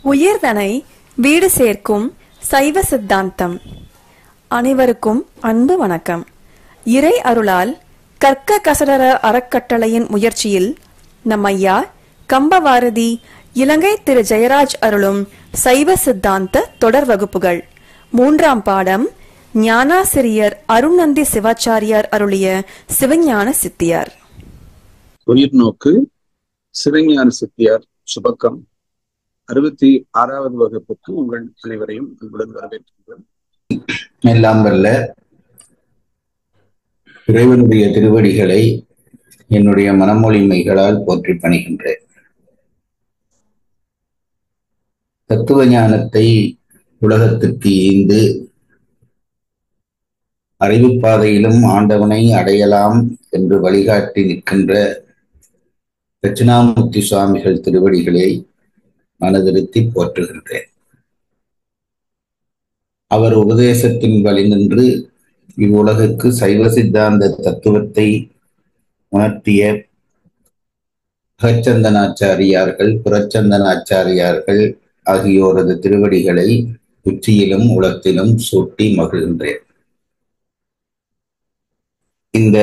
உயர்தனை வீடு சேர்க்கும் சைவ சித்தாந்தம். அனைவருக்கும் அன்பு வணக்கம். இறை அருளால் கற்க கசடர அறக்கட்டளையின் முயற்சியில் நம் ஐயா கம்பவாரதி இலங்கை திரு ஜெயராஜ் அருளும் சைவ சித்தாந்த தொடர் வகுப்புகள். 3ஆம் பாடம் ஞானாசிரியர் அருணந்தி சிவாச்சாரியார் அருளிய சிவஞான சித்தியார். உயிர் நோக்கு சிவஞான சித்தியார் சுபக்கம் 66வது வகுப்புக்கு உங்கள் அனைவரையும் அன்புடன் வரவேற்கின்றோம். எல்லாம் வல்ல இறைவனுடைய திருவடிகளை என்னுடைய மனமொழிமைகளால் போற்றி பணிகின்றேன். தத்துவ ஞானத்தை உலகத்திற்கு ஈந்து அறிவுப்பாதையிலும் ஆண்டவனை அடையலாம் என்று வழிகாட்டி நிற்கின்ற தட்சிணாமூர்த்தி சுவாமிகள் திருவடிகளை மனதிருத்தி போற்றுகின்றேன். அவர் உபதேசத்தின் வழி நின்று இவ்வுலகுக்கு சைவ சித்தாந்த தத்துவத்தை உணர்த்திய அகச்சந்தனாச்சாரியார்கள், புறச்சந்தனாச்சாரியார்கள் ஆகியோரது திருவடிகளை உச்சியிலும் உளத்திலும் சூட்டி மகிழ்கின்றேன். இந்த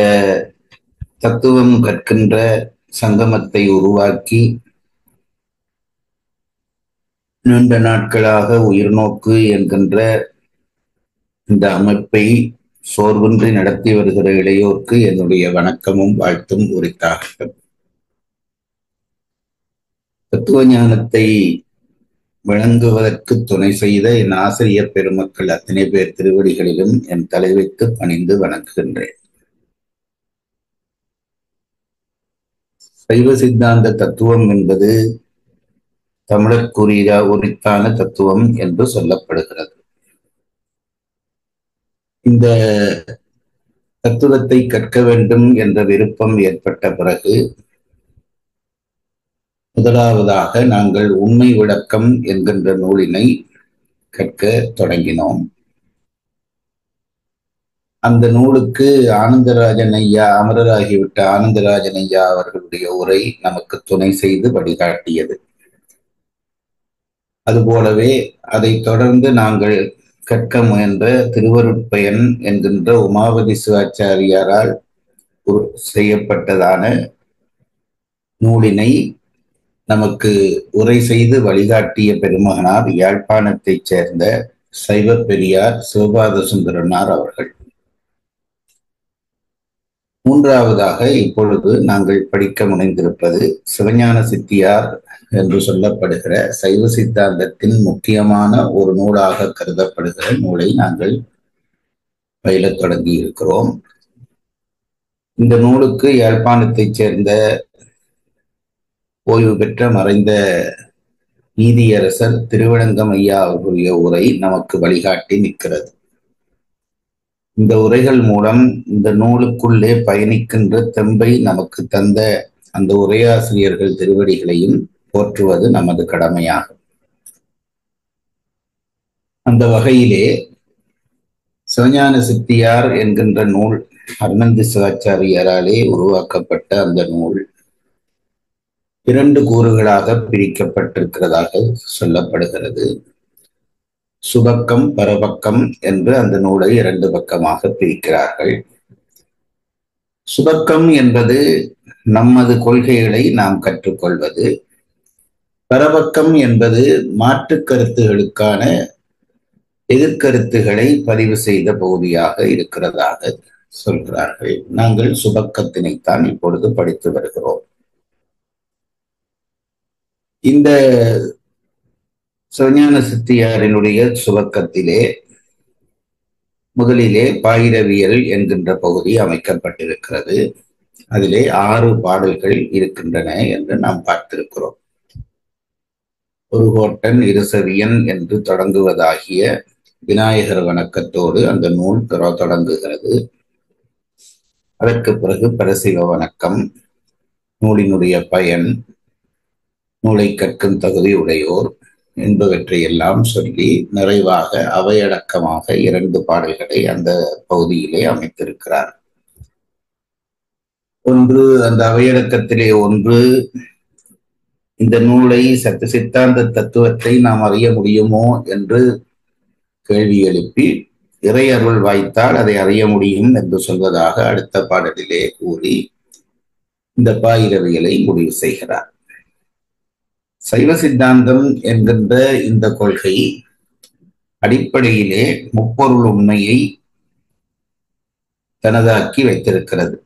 தத்துவம் கற்கின்ற சங்கமத்தை உருவாக்கி நீண்ட நாட்களாக உயிர்நோக்கு என்கின்ற இந்த அமைப்பை சோர்வின்றி நடத்தி வருகிற இளையோர்க்கு என்னுடைய வணக்கமும் வாழ்த்தும் உரித்தாகட்டும். தத்துவ ஞானத்தை விளங்குவதற்கு துணை செய்த என் ஆசிரியர் பெருமக்கள் அத்தனை பேர் திருவடிகளிலும் என் தலை வைத்து பணிந்து வணங்குகின்றேன். சைவ சித்தாந்த தத்துவம் என்பது தமிழர்க்குரிய உரித்தான தத்துவம் என்று சொல்லப்படுகிறது. இந்த தத்துவத்தை கற்க வேண்டும் என்ற விருப்பம் ஏற்பட்ட பிறகு முதலாவதாக நாங்கள் உண்மை விளக்கம் என்கின்ற நூலினை கற்க தொடங்கினோம். அந்த நூலுக்கு ஆனந்தராஜன் ஐயா, அமரராகிவிட்ட ஆனந்தராஜன் ஐயா அவர்களுடைய உரை நமக்கு துணை செய்து வழிகாட்டியது. அதுபோலவே அதை தொடர்ந்து நாங்கள் கற்க முயன்ற திருவருட்பயன் என்கின்ற உமாபதி சிவாச்சாரியாரால் செய்யப்பட்டதான நூலினை நமக்கு உரை செய்து வழிகாட்டிய பெருமகனார் யாழ்ப்பாணத்தைச் சேர்ந்த சைவ பெரியார் சிவபாத சுந்தரனார் அவர்கள். மூன்றாவதாக இப்பொழுது நாங்கள் படிக்க முனைந்திருப்பது சிவஞான சித்தியார் என்று சொல்லப்படுகிற சைவ சித்தாந்தத்தின் முக்கியமான ஒரு நூலாக கருதப்படுகிற நூலை நாங்கள் பயிலத் தொடங்கி இருக்கிறோம். இந்த நூலுக்கு யாழ்ப்பாணத்தைச் சேர்ந்த ஓய்வு பெற்ற மறைந்த நீதியரசர் திருவிளங்கம் ஐயா அவர்களுடைய உரை நமக்கு வழிகாட்டி நிற்கிறது. இந்த உரைகள் மூலம் இந்த நூலுக்குள்ளே பயணிக்கின்ற தெம்பை நமக்கு தந்த அந்த உரையாசிரியர்கள் திருவடிகளையும் போற்றுவது நமது கடமையாகும். அந்த வகையிலே சிவஞான சித்தியார் என்கின்ற நூல் அருணந்தி சிவாச்சாரியாராலே உருவாக்கப்பட்ட அந்த நூல் 2 கூறுகளாக பிரிக்கப்பட்டிருக்கிறதாக சொல்லப்படுகிறது. சுபக்கம், பரபக்கம் என்று அந்த நூலை 2 பக்கமாக பிரிக்கிறார்கள். சுபக்கம் என்பது நமது கொள்கைகளை நாம் கற்றுக்கொள்வது. பரபக்கம் என்பது மாற்று கருத்துகளுக்கான எதிர்கருத்துகளை பதிவு செய்த பகுதியாக இருக்கிறதாக சொல்கிறார்கள். நாங்கள் சுபக்கத்தினைத்தான் இப்பொழுது படித்து வருகிறோம். இந்த சிவஞான சித்தியாரினுடைய சுபக்கத்திலே முதலிலே பாயிரவியல் என்கின்ற பகுதி அமைக்கப்பட்டிருக்கிறது. அதிலே 6 பாடல்கள் இருக்கின்றன என்று நாம் பார்த்திருக்கிறோம். ஒரு கோட்டன் இருசவியன் என்று தொடங்குவதாகிய விநாயகர் வணக்கத்தோடு அந்த நூல் தொடங்குகிறது. அதற்கு பிறகு பரசிவ வணக்கம், நூலினுடைய பயன், நூலை கற்கும் தகுதி உடையோர் என்பவற்றை எல்லாம் சொல்லி நிறைவாக அவையடக்கமாக 2 பாடல்களை அந்த பகுதியிலே அமைத்திருக்கிறார். ஒன்று, அந்த அவையடக்கத்திலே ஒன்று இந்த நூலை சித்தாந்த தத்துவத்தை நாம் அறிய முடியுமோ என்று கேள்வி எழுப்பி இறை அருள் வாய்த்தால் அதை அறிய முடியும் என்று சொல்வதாக அடுத்த பாடலிலே கூறி இந்த பாயிரவியலை முடிவு செய்கிறார். சைவ சித்தாந்தம் என்கின்ற இந்த கொள்கை அடிப்படையிலே முப்பொருள் உண்மையை தனதாக்கி வைத்திருக்கிறது.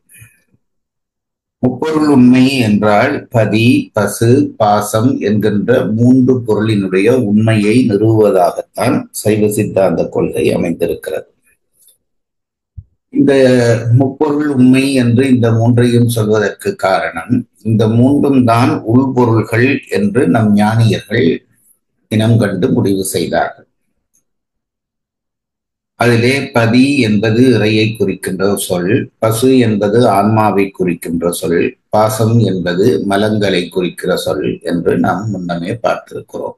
முப்பொருள் உண்மை என்றால் பதி, பசு, பாசம் என்கின்ற மூன்று பொருளினுடைய உண்மையை நிறுவுவதாகத்தான் சைவ சித்தாந்த கொள்கை அமைந்திருக்கிறது. இந்த முப்பொருள் உண்மை என்று இந்த மூன்றையும் சொல்வதற்கு காரணம், இந்த மூன்றும் தான் உள்பொருள்கள் என்று நம் ஞானியர்கள் இனம் கண்டு முடிவு செய்தார்கள். அதிலே பதி என்பது இறையை குறிக்கின்ற சொல், பசு என்பது ஆன்மாவை குறிக்கின்ற சொல், பாசம் என்பது மலங்களை குறிக்கிற சொல் என்று நாம் முன்னமே பார்த்திருக்கிறோம்.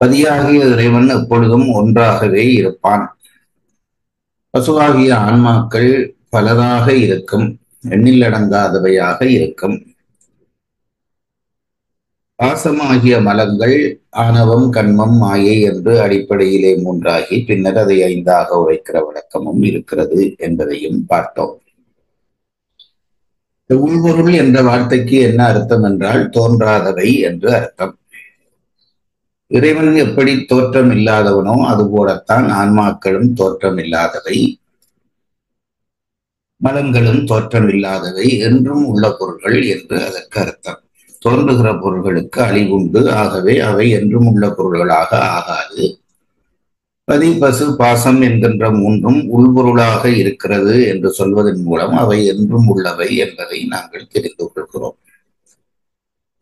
பதியாகிய இறைவன் எப்பொழுதும் ஒன்றாகவே இருப்பான். பசுவாகிய ஆன்மாக்கள் பலராக இருக்கும், எண்ணிலடங்காதவையாக இருக்கும். பாசமாகிய மலங்கள் ஆணவம், கண்மம், மாயை என்று அடிப்படையிலே மூன்றாகி பின்னர் அதை ஐந்தாக உரைக்கிற வழக்கமும் இருக்கிறது என்பதையும் பார்த்தோம். உள்பொருள் என்ற வார்த்தைக்கு என்ன அர்த்தம் என்றால் தோன்றாதவை என்று அர்த்தம். இறைவன் எப்படி தோற்றம் இல்லாதவனோ அதுபோலத்தான் ஆன்மாக்களும் தோற்றம் இல்லாதவை, மலங்களும் தோற்றம் இல்லாதவை, என்றும் உள்ள பொருள்கள் என்று அதற்கு அர்த்தம். தோன்றுகிற பொருள்களுக்கு அழிவுண்டு, ஆகவே அவை என்றும் உள்ள பொருள்களாக ஆகாது. பதி, பசு, பாசம் என்கின்ற மூன்றும் உள்பொருளாக இருக்கிறது என்று சொல்வதன் மூலம் அவை என்றும் உள்ளவை என்பதை நாங்கள் தெரிந்து கொள்கிறோம்.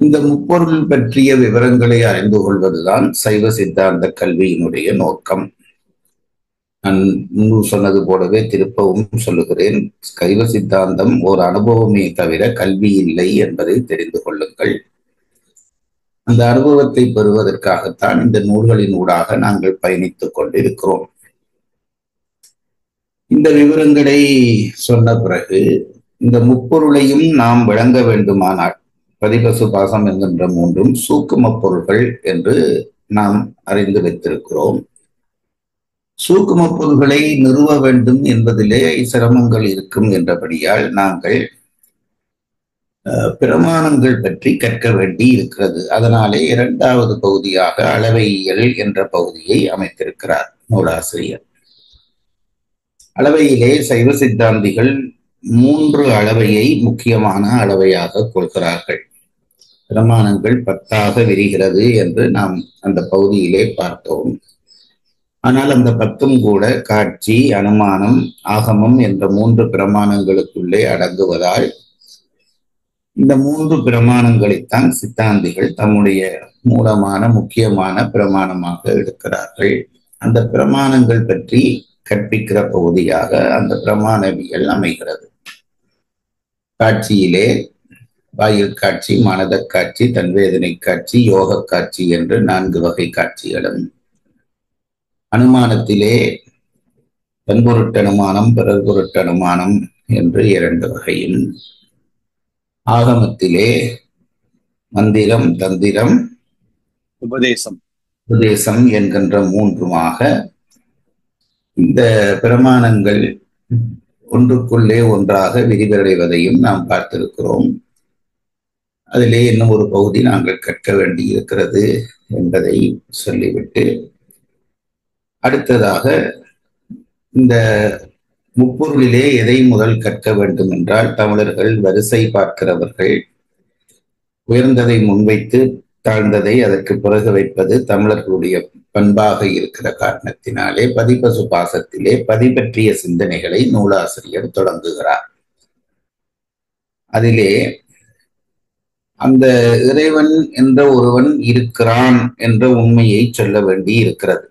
இந்த முப்பொருள் பற்றிய விவரங்களை அறிந்து கொள்வதுதான் சைவ சித்தாந்த கல்வியினுடைய நோக்கம். நான் முன்பு சொன்னது போலவே திருப்பவும் சொல்லுகிறேன், சைவ சித்தாந்தம் ஒரு அனுபவமே தவிர கல்வி இல்லை என்பதை தெரிந்து கொள்ளுங்கள். அந்த அனுபவத்தை பெறுவதற்காகத்தான் இந்த நூல்களின் ஊடாக நாங்கள் பயணித்துக் கொண்டிருக்கிறோம். இந்த விவரங்களை சொன்ன பிறகு இந்த முப்பொருளையும் நாம் விளங்க வேண்டுமானால் பதிபசு பாசம் என்கின்ற மூன்றும் சூக்கும பொருள்கள் என்று நாம் அறிந்து வைத்திருக்கிறோம். சூக்கும பொருள்களை நிறுவ வேண்டும் என்பதிலே சிரமங்கள் இருக்கும் என்றபடியால் நாங்கள் பிரமாணங்கள் பற்றி கற்க வேண்டி இருக்கிறது. அதனாலே இரண்டாவது பகுதியாக அளவையியல் என்ற பகுதியை அமைத்திருக்கிறார் நூலாசிரியர். அளவையிலே சைவ சித்தாந்திகள் 3 அளவையை முக்கியமான அளவையாக கொள்கிறார்கள். பிரமாணங்கள் 10 விரிகிறது என்று நாம் அந்த பகுதியிலே பார்த்தோம். ஆனால் அந்த 10 கூட காட்சி, அனுமானம், ஆகமம் என்ற 3 பிரமாணங்களுக்குள்ளே அடங்குவதால் இந்த 3 பிரமாணங்களைத்தான் சித்தாந்திகள் தம்முடைய மூலமான முக்கியமான பிரமாணமாக எடுக்கிறார்கள். அந்த பிரமாணங்கள் பற்றி கற்பிக்கிற பகுதியாக அந்த பிரமாணவியல் அமைகிறது. காட்சியிலே வாயில் காட்சி, மனத காட்சி, தன்வேதனை காட்சி, யோக காட்சி என்று 4 வகை காட்சிகளும், அனுமானத்திலே தன்பொருட்டனுமானம், பிறர் பொருட்டனுமானம் என்று 2 வகையும், ஆகமத்திலே மந்திரம், தந்திரம், உபதேசம் என்கின்ற 3மாக இந்த பிரமாணங்கள் ஒன்றுக்குள்ளே ஒன்றாக விரிவடைவதையும் நாம் பார்த்திருக்கிறோம். அதிலே இன்னும் ஒரு பகுதி நாங்கள் கற்க வேண்டி இருக்கிறது என்பதை சொல்லிவிட்டு அடுத்ததாக இந்த முப்பொருளிலே எதை முதல் கற்க வேண்டும் என்றால், தமிழர்கள் வரிசை பார்க்கிறவர்கள், உயர்ந்ததை முன்வைத்து தாழ்ந்ததை அதற்கு பிறகு வைப்பது தமிழர்களுடைய பண்பாக இருக்கிற காரணத்தினாலே பதிபசு பாசத்திலே பதி பற்றிய சிந்தனைகளை நூலாசிரியர் தொடங்குகிறார். அதிலே அந்த இறைவன் என்ற ஒருவன் இருக்கிறான் என்ற உண்மையை சொல்ல வேண்டி இருக்கிறது.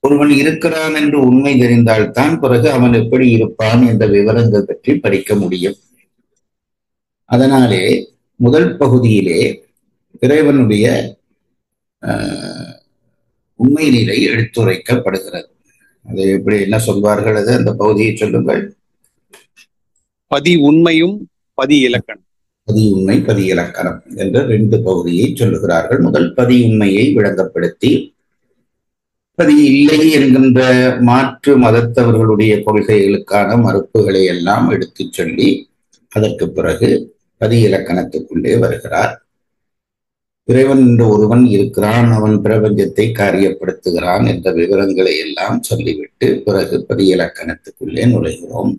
ஒருவன் இருக்கிறான் என்று உண்மை தெரிந்தால்தான் பிறகு அவன் எப்படி இருப்பான் என்ற விவரங்கள் பற்றி படிக்க முடியும். அதனாலே முதல் பகுதியிலே இறைவனுடைய உண்மை நிலை எடுத்துரைக்கப்படுகிறது. அது எப்படி என்ன சொல்வார்கள்? அது அந்த பகுதியை சொல்லுங்கள். பதி உண்மையும் பதி இலக்கணம். பதியுண்மை பதியிலக்கணம் என்ற 2 பகுதியை சொல்லுகிறார்கள். முதல் பதியுண்மையை விளங்கப்படுத்தி பதி இல்லை என்கின்ற மாற்று மதத்தவர்களுடைய கொள்கைகளுக்கான மறுப்புகளை எல்லாம் எடுத்துச் சொல்லி அதற்கு பிறகு பதி இலக்கணத்துக்குள்ளே வருகிறார். இறைவன் என்ற ஒருவன் இருக்கிறான், அவன் பிரபஞ்சத்தை காரியப்படுத்துகிறான் என்ற விவரங்களை எல்லாம் சொல்லிவிட்டு பிறகு பதி இலக்கணத்துக்குள்ளே நுழைகிறோம்.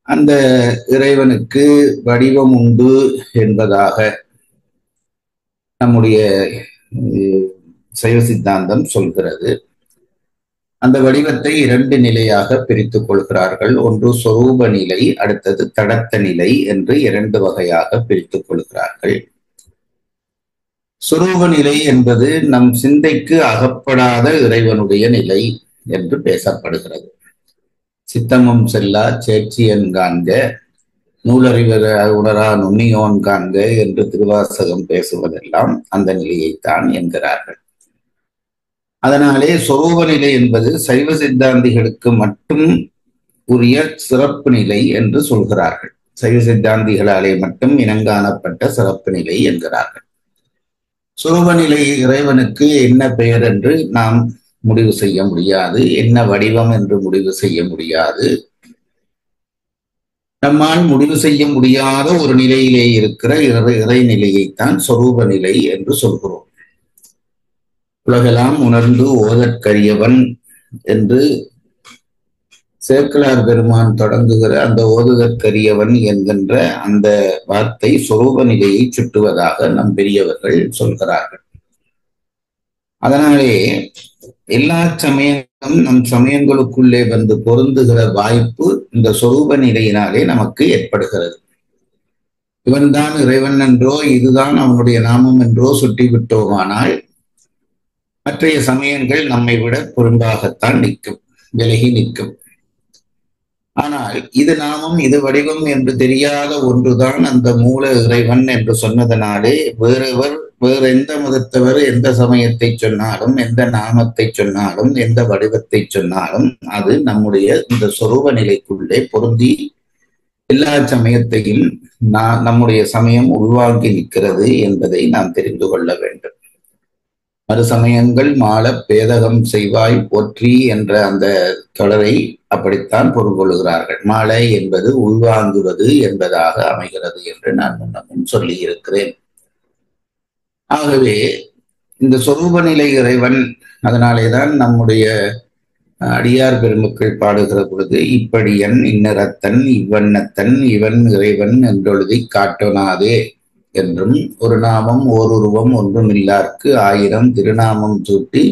அந்த இறைவனுக்கு வடிவம் உண்டு என்பதாக நம்முடைய சைவ சித்தாந்தம் சொல்கிறது. அந்த வடிவத்தை 2 நிலையாக பிரித்துக் கொள்கிறார்கள். ஒன்று சொரூப நிலை, அடுத்தது தடத்த நிலை என்று 2 வகையாக பிரித்துக் கொள்கிறார்கள். சொரூப நிலை என்பது நம் சிந்தைக்கு அகப்படாத இறைவனுடைய நிலை என்று பேசப்படுகிறது. சித்தமும் செல்லா சேட்சியன் காண்க, நூலறிவர உணரா நுண்ணியோன் காண்க என்று திருவாசகம் பேசுவதெல்லாம் அந்த நிலையைத்தான் என்கிறார்கள். அதனாலே சொரூப நிலை என்பது சைவ சித்தாந்திகளுக்கு மட்டும் உரிய சிறப்பு நிலை என்று சொல்கிறார்கள். சைவ சித்தாந்திகளாலே மட்டும் இனங்காணப்பட்ட சிறப்பு நிலை என்கிறார்கள். சொரூப நிலை இறைவனுக்கு என்ன பெயர் என்று நாம் முடிவு செய்ய முடியாது, என்ன வடிவம் என்று முடிவு செய்ய முடியாது. நம்மால் முடிவு செய்ய முடியாத ஒரு நிலையிலே இருக்கிற இறைநிலையைத்தான் சொரூப நிலை என்று சொல்கிறோம். உலகெல்லாம் உணர்ந்து ஓதற்கரியவன் என்று சேக்கிழார் பெருமான் தொடங்குகிற அந்த ஓதுதற்கரியவன் என்கின்ற அந்த வார்த்தை சொரூப நிலையை சுட்டுவதாக நம் பெரியவர்கள் சொல்கிறார்கள். அதனாலே எல்லா சமயங்களும் நம் சமயங்களுக்குள்ளே வந்து பொருந்துகிற வாய்ப்பு இந்த சொரூப நிலையினாலே நமக்கு ஏற்படுகிறது. இவன்தான் இறைவன் என்றோ இதுதான் அவனுடைய நாமம் என்றோ சுட்டி விட்டோமானால் மற்றைய சமயங்கள் நம்மை விட பொருந்தாகத்தான் நிற்கும், விலகி நிற்கும். ஆனால் இது நாமம் இது வடிவம் என்று தெரியாத ஒன்றுதான் அந்த மூல இறைவன் என்று சொன்னதனாலே வேறு எந்த மதத்தவர் எந்த சமயத்தை சொன்னாலும், எந்த நாமத்தை சொன்னாலும், எந்த வடிவத்தை சொன்னாலும் அது நம்முடைய இந்த சொரூப நிலைக்குள்ளே பொருந்தி எல்லா சமயத்தையும் நம்முடைய சமயம் உள்வாங்கி நிற்கிறது என்பதை நாம் தெரிந்து கொள்ள வேண்டும். மறு சமயங்கள் மாள பேதகம் செய்வாய் போற்றி என்ற அந்த தொடரை அப்படித்தான் பொருள் கொள்கிறார்கள். மாலை என்பது உள்வாங்குவது என்பதாக அமைகிறது என்று நான் முன்னமும் சொல்லி இருக்கிறேன். ஆகவே இந்த சொரூப நிலை இறைவன், அதனாலேதான் நம்முடைய அடியார் பெருமக்கள் பாடுகிற பொழுது இப்படியன் இன்னரத்தன் இவ்வண்ணத்தன் இவன் இறைவன் என்றொழுதி காட்டொனாதே என்றும் ஒரு நாமம் ஓருருவம் ஒன்றுமில்லார்க்கு 1000 திருநாமம் சூட்டி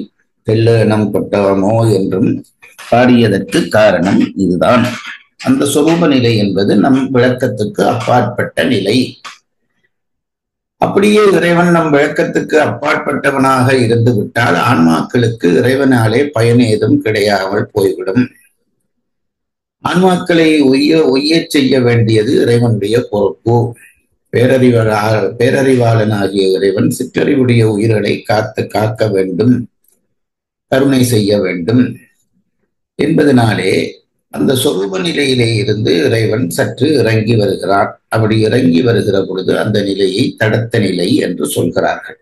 தெள்ளனம் கொட்டவமோ என்றும் பாடியதற்கு காரணம் இதுதான். அந்த சொரூப நிலை என்பது நம் விளக்கத்துக்கு அப்பாற்பட்ட நிலை. அப்படியே இறைவன் நம் விளக்கத்துக்கு அப்பாற்பட்டவனாக இருந்து விட்டால் ஆன்மாக்களுக்கு இறைவனாலே பயன் ஏதும் கிடையாமல் போய்விடும். ஆன்மாக்களை ஒய்யச் செய்ய வேண்டியது இறைவனுடைய பொறுப்பு. பேரறிவாளனாகிய இறைவன் சிற்றறிவுடைய உயிர்களை காக்க வேண்டும், கருணை செய்ய வேண்டும் என்பதனாலே அந்த சொரூப நிலையிலே இருந்து இறைவன் சற்று இறங்கி வருகிறார். அப்படி இறங்கி வருகிற பொழுது அந்த நிலையை தடத்த நிலை என்று சொல்கிறார்கள்.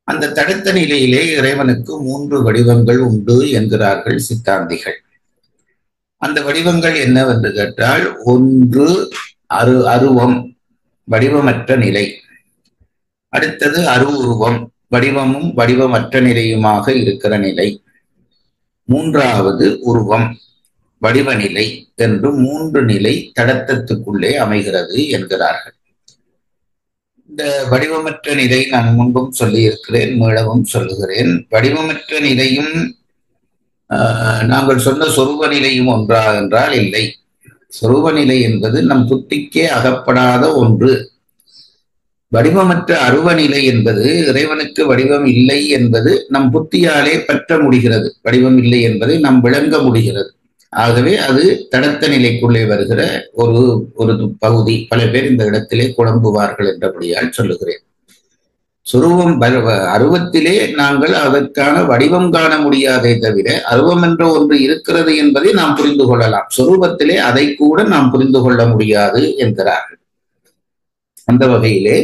அந்த தடத்த நிலையிலே இறைவனுக்கு 3 வடிவங்கள் உண்டு என்கிறார்கள் சித்தாந்திகள். அந்த வடிவங்கள் என்னவென்று கேட்டால், ஒன்று அருவம், வடிவமற்ற நிலை. அடுத்தது அருவுருவம், வடிவமும் வடிவமற்ற நிலையுமாக இருக்கிற நிலை. 3வது உருவம், வடிவநிலை என்று 3 நிலை தடத்தத்துக்குள்ளே அமைகிறது என்கிறார்கள். இந்த வடிவமற்ற நிலை நான் முன்பும் சொல்லி இருக்கிறேன், மீளவும் சொல்லுகிறேன். வடிவமற்ற நிலையும் நாங்கள் சொன்ன சொரூப நிலையும் ஒன்றா என்றால் இல்லை. சொரூப நிலை என்பது நம் புத்திக்கே அகப்படாத ஒன்று. வடிவமற்ற அருவநிலை என்பது இறைவனுக்கு வடிவம் இல்லை என்பது நம் புத்தியாலே பற்ற முடிகிறது. வடிவம் இல்லை என்பதை நாம் விளங்க முடிகிறது. ஆகவே அது தடத்த நிலைக்குள்ளே வருகிற ஒரு பகுதி. பல பேர் இந்த இடத்திலே குழம்புவார்கள் என்றபடியால் சொல்லுகிறேன். சொரூபம் அருவத்திலே நாங்கள் அதற்கான வடிவம் காண முடியாதே தவிர அருவம் என்ற ஒன்று இருக்கிறது என்பதை நாம் புரிந்து கொள்ளலாம். சொரூபத்திலே அதை கூட நாம் புரிந்து கொள்ள முடியாது என்கிறார்கள். அந்த வகையிலே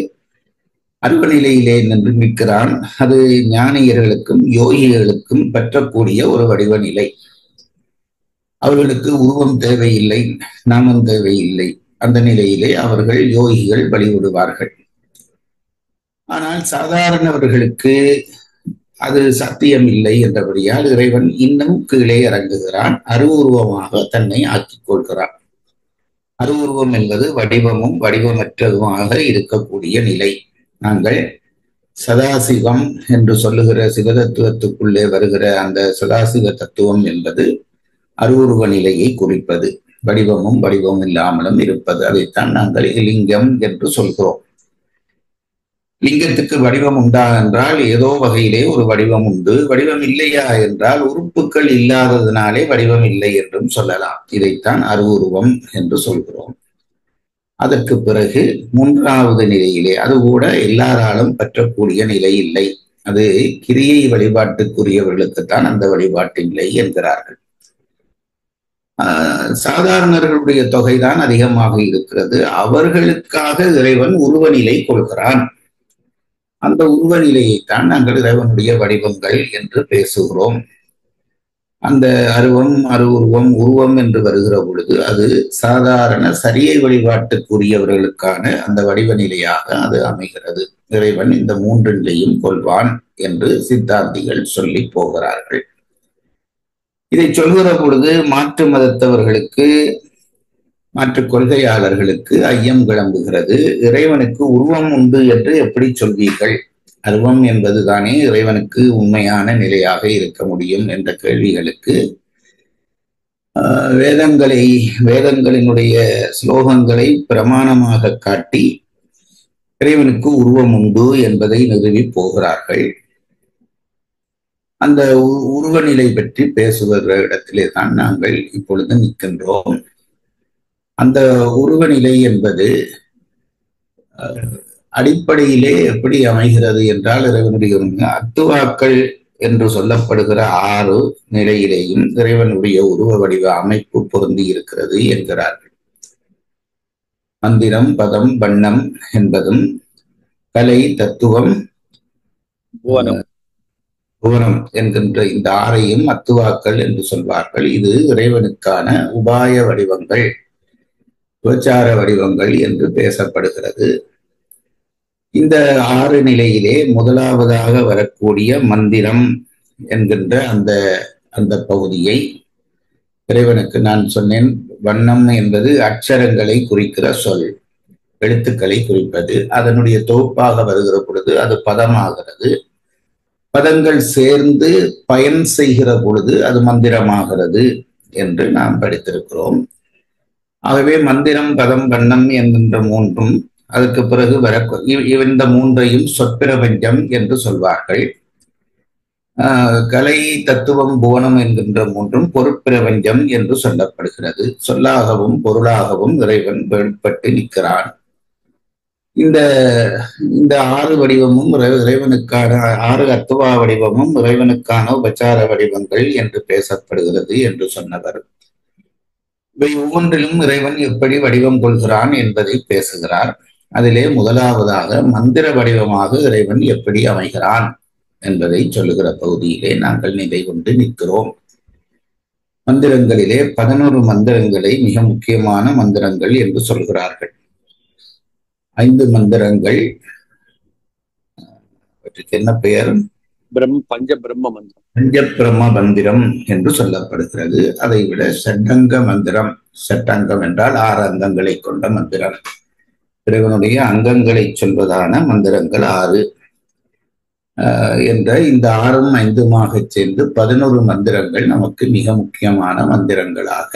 அருவ நிலையிலே நின்று நிற்கிறான். அது ஞானியர்களுக்கும் யோகிகளுக்கும் பெற்றக்கூடிய ஒரு வடிவ நிலை. அவர்களுக்கு உருவம் தேவையில்லை, நாமம் தேவையில்லை. அந்த நிலையிலே அவர்கள் யோகிகள் வழிபடுவார்கள். ஆனால் சாதாரணவர்களுக்கு அது சத்தியம் இல்லை என்றபடியால் இறைவன் இன்னும் கீழே இறங்குகிறான். அருவுருவமாக தன்னை ஆக்கிக் கொள்கிறான். அருவுருவம் என்பது வடிவமும் வடிவமற்றதுமாக இருக்கக்கூடிய நிலை. நாங்கள் சதாசிவம் என்று சொல்லுகிற சிவதத்துவத்துக்குள்ளே வருகிற அந்த சதாசிவ தத்துவம் என்பது அருவுருவ நிலையை குறிப்பது. வடிவமும் வடிவம் இல்லாமலும் இருப்பது. அதைத்தான் நாங்கள் லிங்கம் என்று சொல்கிறோம். லிங்கத்துக்கு வடிவம் உண்டா என்றால் ஏதோ வகையிலே ஒரு வடிவம் உண்டு. வடிவம் இல்லையா என்றால் உறுப்புகள் இல்லாததினாலே வடிவம் இல்லை என்றும் சொல்லலாம். இதைத்தான் அருவுருவம் என்று சொல்கிறோம். அதற்கு பிறகு மூன்றாவது நிலையிலே, அது கூட எல்லாராலும் பற்றக்கூடிய நிலை இல்லை. அது கிரியை வழிபாட்டுக்குரியவர்களுக்குத்தான் அந்த வழிபாட்டு நிலை என்கிறார்கள். சாதாரணர்களுடைய தொகைதான் அதிகமாக இருக்கிறது. அவர்களுக்காக இறைவன் உருவ நிலை கொள்கிறான். அந்த உருவ நிலையைத்தான் நாங்கள் இறைவனுடைய வடிவங்கள் என்று பேசுகிறோம். அந்த அருவம், அருவுருவம், உருவம் என்று வருகிற பொழுது அது சாதாரண சரியை வழிபாட்டுக்குரியவர்களுக்கான அந்த வடிவ நிலையாக அது அமைகிறது. இறைவன் இந்த மூன்று நிலையும் கொள்வான் என்று சித்தாந்திகள் சொல்லி போகிறார்கள். இதை சொல்கிற பொழுது மாற்று மதத்தவர்களுக்கு, மாற்று கொள்கையாளர்களுக்கு ஐயம் கிளம்புகிறது. இறைவனுக்கு உருவம் உண்டு என்று எப்படி சொல்வீர்கள்? அருவம் என்பதுதானே இறைவனுக்கு உண்மையான நிலையாக இருக்க முடியும் என்ற கேள்விகளுக்கு வேதங்களினுடைய ஸ்லோகங்களை பிரமாணமாக காட்டி இறைவனுக்கு உருவம் உண்டு என்பதை நிறுவி போகிறார்கள். அந்த உருவ நிலை பற்றி பேசுகிற இடத்திலே தான் நாங்கள் இப்பொழுது நிற்கின்றோம். அந்த உருவ நிலை என்பது அடிப்படையிலே எப்படி அமைகிறது என்றால், இறைவனுடைய அத்துவாக்கள் என்று சொல்லப்படுகிற 6 நிலையிலேயும் இறைவனுடைய உருவ வடிவ அமைப்பு பொருந்தி இருக்கிறது என்கிறார்கள். மந்திரம், பதம், வண்ணம் என்பதும், கலை, தத்துவம், புவனம் என்கின்ற இந்த 6ஐயும் அத்துவாக்கள் என்று சொல்வார்கள். இது இறைவனுக்கான உபாய வடிவங்கள், உபச்சார வடிவங்கள் என்று பேசப்படுகிறது. இந்த 6 நிலையிலே முதலாவதாக வரக்கூடிய மந்திரம் என்கின்ற அந்த பகுதியை இறைவனுக்கு நான் சொன்னேன். வண்ணம் என்பது அட்சரங்களை குறிக்கிற சொல், எழுத்துக்களை குறிப்பது. அதனுடைய தொகுப்பாக வருகிற பொழுது அது பதமாகிறது. பதங்கள் சேர்ந்து பயன் செய்கிற பொழுது அது மந்திரமாகிறது என்று நாம் படித்திருக்கிறோம். ஆகவே மந்திரம், பதம், வண்ணம் என்கின்ற மூன்றும், அதற்கு பிறகு இந்த மூன்றையும் சொற்பிரபஞ்சம் என்று சொல்வார்கள். கலை, தத்துவம், புவனம் என்கின்ற மூன்றும் பொருட்பிரபஞ்சம் என்று சொல்லப்படுகிறது. சொல்லாகவும் பொருளாகவும் இறைவன் வெளிப்பட்டு நிற்கிறான். இந்த 6 வடிவமும் இறைவனுக்கான 6 அத்துவா வடிவமும் இறைவனுக்கான உபச்சார வடிவங்கள் என்று பேசப்படுகிறது என்று சொன்னவர். இவை ஒவ்வொன்றிலும் இறைவன் எப்படி வடிவம் கொள்கிறான் என்பதை பேசுகிறார். அதிலே முதலாவதாக மந்திர வடிவமாக இறைவன் எப்படி அமைகிறான் என்பதை சொல்லுகிற பகுதியிலே நாங்கள் நிலை கொண்டு நிற்கிறோம். மந்திரங்களிலே 11 மந்திரங்களை மிக முக்கியமான மந்திரங்கள் என்று சொல்கிறார்கள். 5 மந்திரங்கள், என்ன பெயர்? பஞ்சபிரம்ம மந்திரம், பஞ்சபிரம்ம மந்திரம் என்று சொல்லப்படுகிறது. அதை விட சட்டங்க மந்திரம், சட்டங்கம் என்றால் 6 அங்கங்களை கொண்ட மந்திரம். இறைவனுடைய அங்கங்களை சொல்வதான மந்திரங்கள் 6 என்ற இந்த 6ம் 5மாக சேர்ந்து 11 மந்திரங்கள் நமக்கு மிக முக்கியமான மந்திரங்களாக,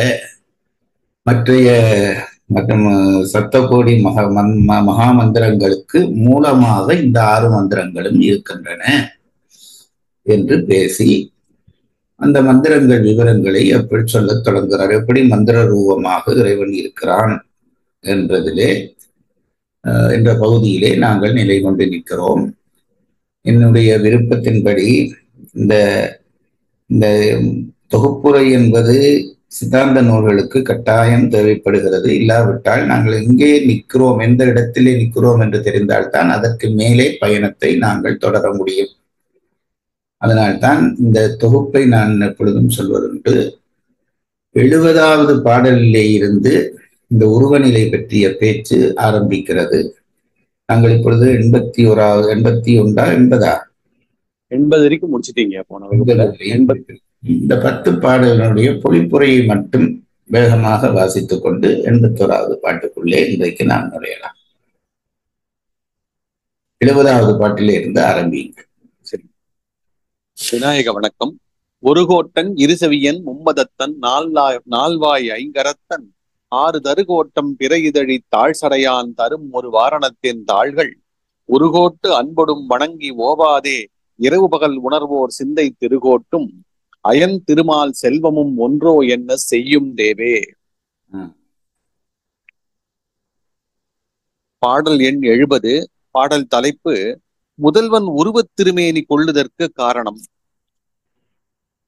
மற்றும் சப்தகோடி மகா மந்திரங்களுக்கு மூலமாக இந்த 6 மந்திரங்களும் இருக்கின்றன என்று பேசி அந்த மந்திரங்கள் விவரங்களை எப்படி சொல்லத் தொடங்குகிறார். எப்படி மந்திர ரூபமாக இறைவன் இருக்கிறான் என்ற பகுதியிலே நாங்கள் நிலை கொண்டு நிற்கிறோம். என்னுடைய விருப்பத்தின்படி இந்த தொகுப்புரை என்பது சித்தாந்த நூல்களுக்கு கட்டாயம் தேவைப்படுகிறது. இல்லாவிட்டால் நாங்கள் எங்கே நிற்கிறோம், எந்த இடத்திலே நிற்கிறோம் என்று தெரிந்தால்தான் அதற்கு மேலே பயணத்தை நாங்கள் தொடர முடியும். அதனால்தான் இந்த தொகுப்பை நான் எப்பொழுதும் சொல்வதுண்டு. 70வது பாடலிலே இருந்து இந்த உருவநிலை பற்றிய பேச்சு ஆரம்பிக்கிறது. நாங்கள் இப்பொழுது 81 80 வரைக்கும் முடிச்சிட்டீங்க போன வகுப்புல. இந்த 10 பாடல்களுடைய பொழிப்புரையை மட்டும் வேகமாக வாசித்துக் கொண்டு 81வது பாட்டுக்குள்ளே இன்றைக்கு நாம் நுழையலாம். 70வது பாட்டிலே இருந்து ஆரம்பிங்க. சரி. விநாயக வணக்கம். ஒரு கோட்டன் இருசெவியன் மும்மதத்தன் நால்வாய் ஐங்கரத்தன் ஆறு தருகோட்டம் பிற இதழி தாழ்சடையான் தரும் ஒரு வாரணத்தின் தாள்கள் உருகோட்டு அன்பொடும் வணங்கி ஓவாதே இரவு பகல் உணர்வோர் சிந்தை திருகோட்டும் அயன் திருமால் செல்வமும் ஒன்றோ என்ன செய்யும் தேவே. பாடல் எண் 70. பாடல் தலைப்பு முதல்வன் உருவத் திருமேனி கொள்ளுதற்கு காரணம்.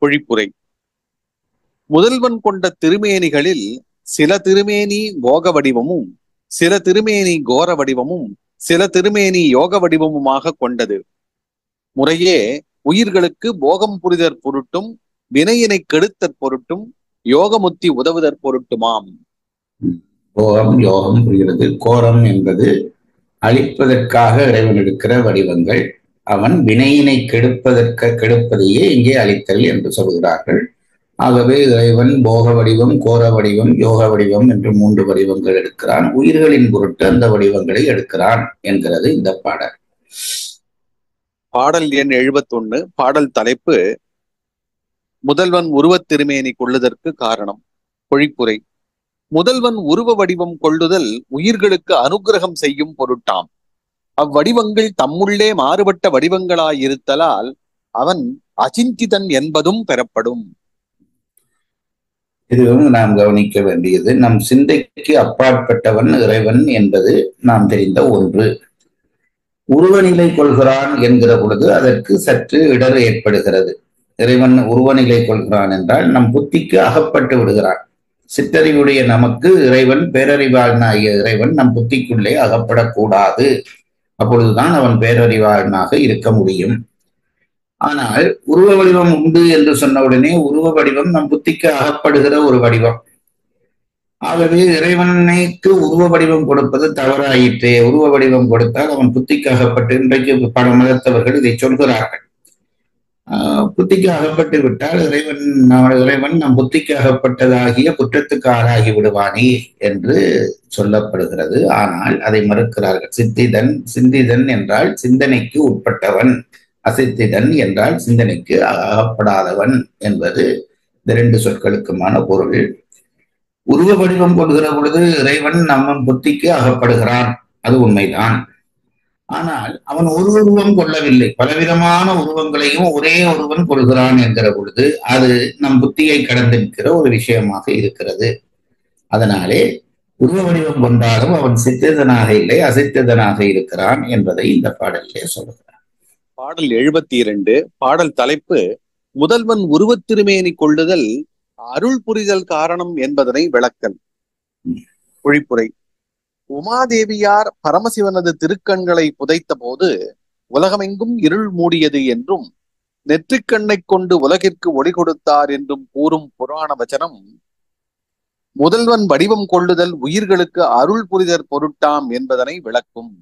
பொழிப்புரை. முதல்வன் கொண்ட திருமேனிகளில் சில திருமேனி போக வடிவமும் சில திருமேனி கோர வடிவமும் சில திருமேனி யோக வடிவமுமாக கொண்டது. முறையே உயிர்களுக்கு போகம் புரிதற் பொருட்டும் வினையினை கெடுத்தற் பொருட்டும் யோகமுத்தி உதவுதற் பொருட்டுமாம். போகம் யோகம் புரிகிறது. கோரம் என்பது அழிப்பதற்காக இறைவன் எடுக்கிற வடிவங்கள். அவன் வினையினை கெடுப்பதையே இங்கே அழித்தல் என்று சொல்கிறார்கள். ஆகவே இறைவன் போக வடிவம், கோர வடிவம், யோக வடிவம் என்று 3 வடிவங்கள் எடுக்கிறான். உயிர்களின் பொருட்டு அந்த வடிவங்களை எடுக்கிறான் என்கிறது இந்த பாடல். பாடல் எண் 71. பாடல் தலைப்பு முதல்வன் உருவத் திருமேனி கொள்ளுதற்கு காரணம். பொழிப்புரை. முதல்வன் உருவ வடிவம் கொள்ளுதல் உயிர்களுக்கு அனுக்கிரகம் செய்யும் பொருட்டாம். அவ்வடிவங்கள் தம்முள்ளே மாறுபட்ட வடிவங்களாயிருத்தலால் அவன் அசிந்திதன் என்பதும் பெறப்படும். இதுவும் நாம் கவனிக்க வேண்டியது. நம் சிந்தைக்கு அப்பாற்பட்டவன் இறைவன் என்பது நாம் தெரிந்த ஒன்று. உருவநிலை கொள்கிறான் என்கிற பொழுது அதற்கு சற்று இடர் ஏற்படுகிறது. இறைவன் உருவநிலை கொள்கிறான் என்றால் நம் புத்திக்கு அகப்பட்டு விடுகிறான். சிற்றறிவுடைய நமக்கு இறைவன், பேரறிவாளனாகிய இறைவன் நம் புத்திக்குள்ளே அகப்படக்கூடாது. அப்பொழுதுதான் அவன் பேரறிவாளனாக இருக்க முடியும். ஆனால் உருவ வடிவம் உண்டு என்று சொன்ன உடனே உருவ வடிவம் நம் புத்திக்கு அகப்படுகிற ஒரு வடிவம். ஆகவே இறைவனுக்கு உருவ வடிவம் கொடுப்பது தவறாயிற்றே. உருவ வடிவம் கொடுத்தால் அவன் புத்திக்கு அகப்பட்டு, இன்றைக்கு பல மதத்தவர்கள் இதை சொல்கிறார்கள். புத்திக்கு அகப்பட்டு விட்டால் இறைவன் நம் புத்திக்கு அகப்பட்டதாகிய குற்றத்துக்கு ஆளாகி விடுவானே என்று சொல்லப்படுகிறது. ஆனால் அதை மறுக்கிறார்கள். சிந்திதன் என்றால் சிந்தனைக்கு உட்பட்டவன், அசித்திதன் என்றால் சிந்தனைக்கு அகப்படாதவன் என்பது இந்த 2 சொற்களுக்குமான பொருள். உருவ வடிவம் கொள்கிற பொழுது இறைவன் நம்ம புத்திக்கு அகப்படுகிறான், அது உண்மைதான். ஆனால் அவன் ஒரு உருவம் கொள்ளவில்லை, பலவிதமான உருவங்களையும் ஒரே ஒருவன் கொள்கிறான் என்கிற பொழுது அது நம் புத்தியை கடந்திருக்கிற ஒரு விஷயமாக இருக்கிறது. அதனாலே உருவ வடிவம் கொண்டாலும் அவன் சித்திதனாக இல்லை, அசித்திதனாக இருக்கிறான் என்பதை இந்த பாடலிலே சொல்கிறார். பாடல் 72. பாடல் தலைப்பு முதல்வன் உருவத் திருமேனி கொள்ளுதல் அருள் புரிதல் காரணம் என்பதனை விளக்கல். பொழிப்புரை. உமாதேவியார் பரமசிவனது திருக்கண்களை புதைத்த போது உலகமெங்கும் இருள் மூடியது என்றும் நெற்றிக்கண்ணை கொண்டு உலகிற்கு ஒளி கொடுத்தார் என்றும் கூறும் புராண வச்சனம் முதல்வன் வடிவம் கொள்ளுதல் உயிர்களுக்கு அருள் புரிதற் பொருட்டாம் என்பதனை விளக்கும்.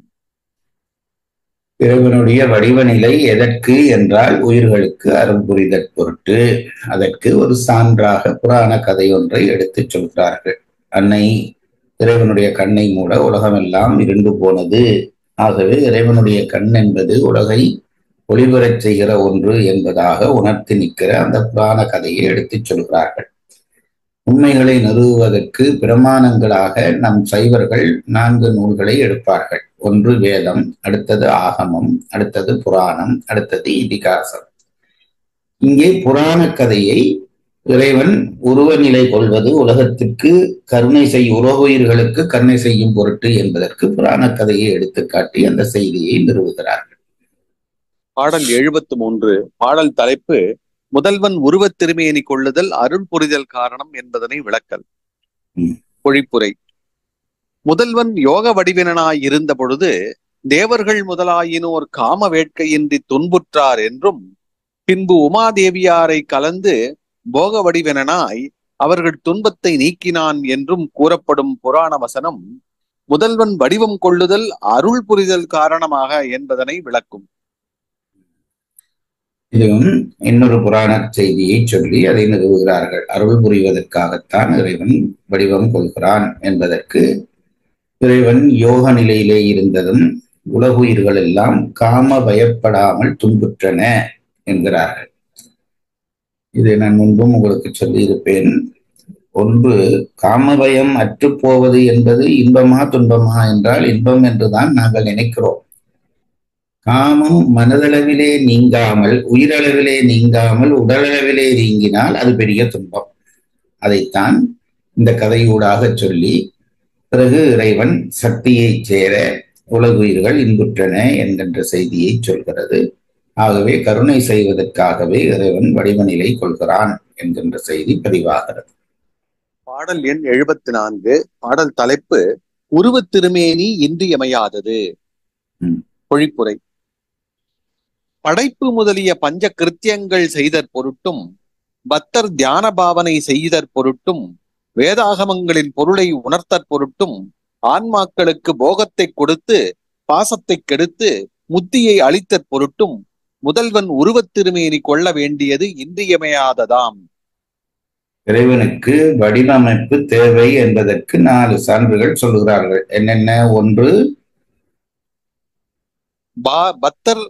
இறைவனுடைய வடிவநிலை எதற்கு என்றால் உயிர்களுக்கு அருள் புரிதற் பொருட்டு. அதற்கு ஒரு சான்றாக புராண கதை ஒன்றை எடுத்துச் சொல்கிறார்கள். அன்னை இறைவனுடைய கண்ணை மூட உலகமெல்லாம் இருண்டு போனது. ஆகவே இறைவனுடைய கண் என்பது உலகை ஒளிபெறச் செய்கிற ஒன்று என்பதாக உணர்த்தி நிற்கிற அந்த புராண கதையை எடுத்துச் சொல்கிறார்கள். உண்மைகளை நிறுவுவதற்கு பிரமாணங்களாக நம் சைவர்கள் 4 நூல்களை எடுப்பார்கள். ஒன்று வேதம், அடுத்தது ஆகமம், அடுத்தது புராணம், அடுத்தது இதிகாசம். இங்கே புராண கதையை இறைவன் உருவநிலை கொள்வது உலகத்திற்கு கருணை உலக உயிர்களுக்கு கருணை செய்யும் பொருட்டு என்பதற்கு புராண கதையை எடுத்துக்காட்டி அந்த செய்தியை நிறுவுகிறார்கள். பாடல் 73. பாடல் தலைப்பு முதல்வன் உருவத் திருமேனி கொள்ளுதல் அருள் புரிதல் காரணம் என்பதனை விளக்கல். பொழிப்புரை. முதல்வன் யோக வடிவினனாய் இருந்த பொழுது தேவர்கள் முதலாயினோர் காம வேட்கையின்றி துன்புற்றார் என்றும், பின்பு உமாதேவியாரை கலந்து போக வடிவினனாய் அவர்கள் துன்பத்தை நீக்கினான் என்றும் கூறப்படும் புராண வசனம் முதல்வன் வடிவம் கொள்ளுதல் அருள் புரிதல் காரணமாக என்பதனை விளக்கும். இதுவும் இன்னொரு புராண செய்தியை சொல்லி அதை நிறுவுகிறார்கள். அருள் புரிவதற்காகத்தான் இறைவன் வடிவம் கொள்கிறான் என்பதற்கு இறைவன் யோக நிலையிலே இருந்ததும் உலகுயிர்கள் எல்லாம் காம பயப்படாமல் துன்புற்றன என்கிறார்கள். இதை நான் முன்பும் உங்களுக்கு சொல்லியிருப்பேன். ஒன்று, காமபயம் அற்றுப்போவது என்பது இன்பமா துன்பமா என்றால் இன்பம் என்றுதான் நாங்கள் நினைக்கிறோம். காமம் மனதளவிலே நீங்காமல், உயிரளவிலே நீங்காமல், உடலளவிலே நீங்கினால் அது பெரிய துன்பம். அதைத்தான் இந்த கதையூடாக சொல்லி பிறகு இறைவன் சக்தியை சேர உலகுயிர்கள் இன்புற்றன என்கின்ற செய்தியை சொல்கிறது. ஆகவே கருணை செய்வதற்காகவே இறைவன் வடிவநிலை கொள்கிறான் என்கின்ற செய்தி பதிவாகிறது. பாடல் எண் 74. பாடல் தலைப்பு உருவத் திருமேனி இன்றியமையாதது. பொழிப்புரை. படைப்பு முதலிய பஞ்ச கிருத்தியங்கள் செய்தற் பொருட்டும், பக்தர் தியான பாவனை செய்தற் பொருட்டும், வேதாகமங்களின் பொருளை உணர்த்தற் பொருட்டும், ஆன்மாக்களுக்கு போகத்தை கொடுத்து பாசத்தை கெடுத்து முத்தியை அளித்தற் பொருட்டும் முதல்வன் உருவத் திருமேனி கொள்ள வேண்டியது இன்றியமையாததாம். இறைவனுக்கு வடிவமைப்பு தேவை என்பதற்கு 4 சான்றுகள் சொல்லுகிறார்கள். என்னென்ன? ஒன்று, பக்தர்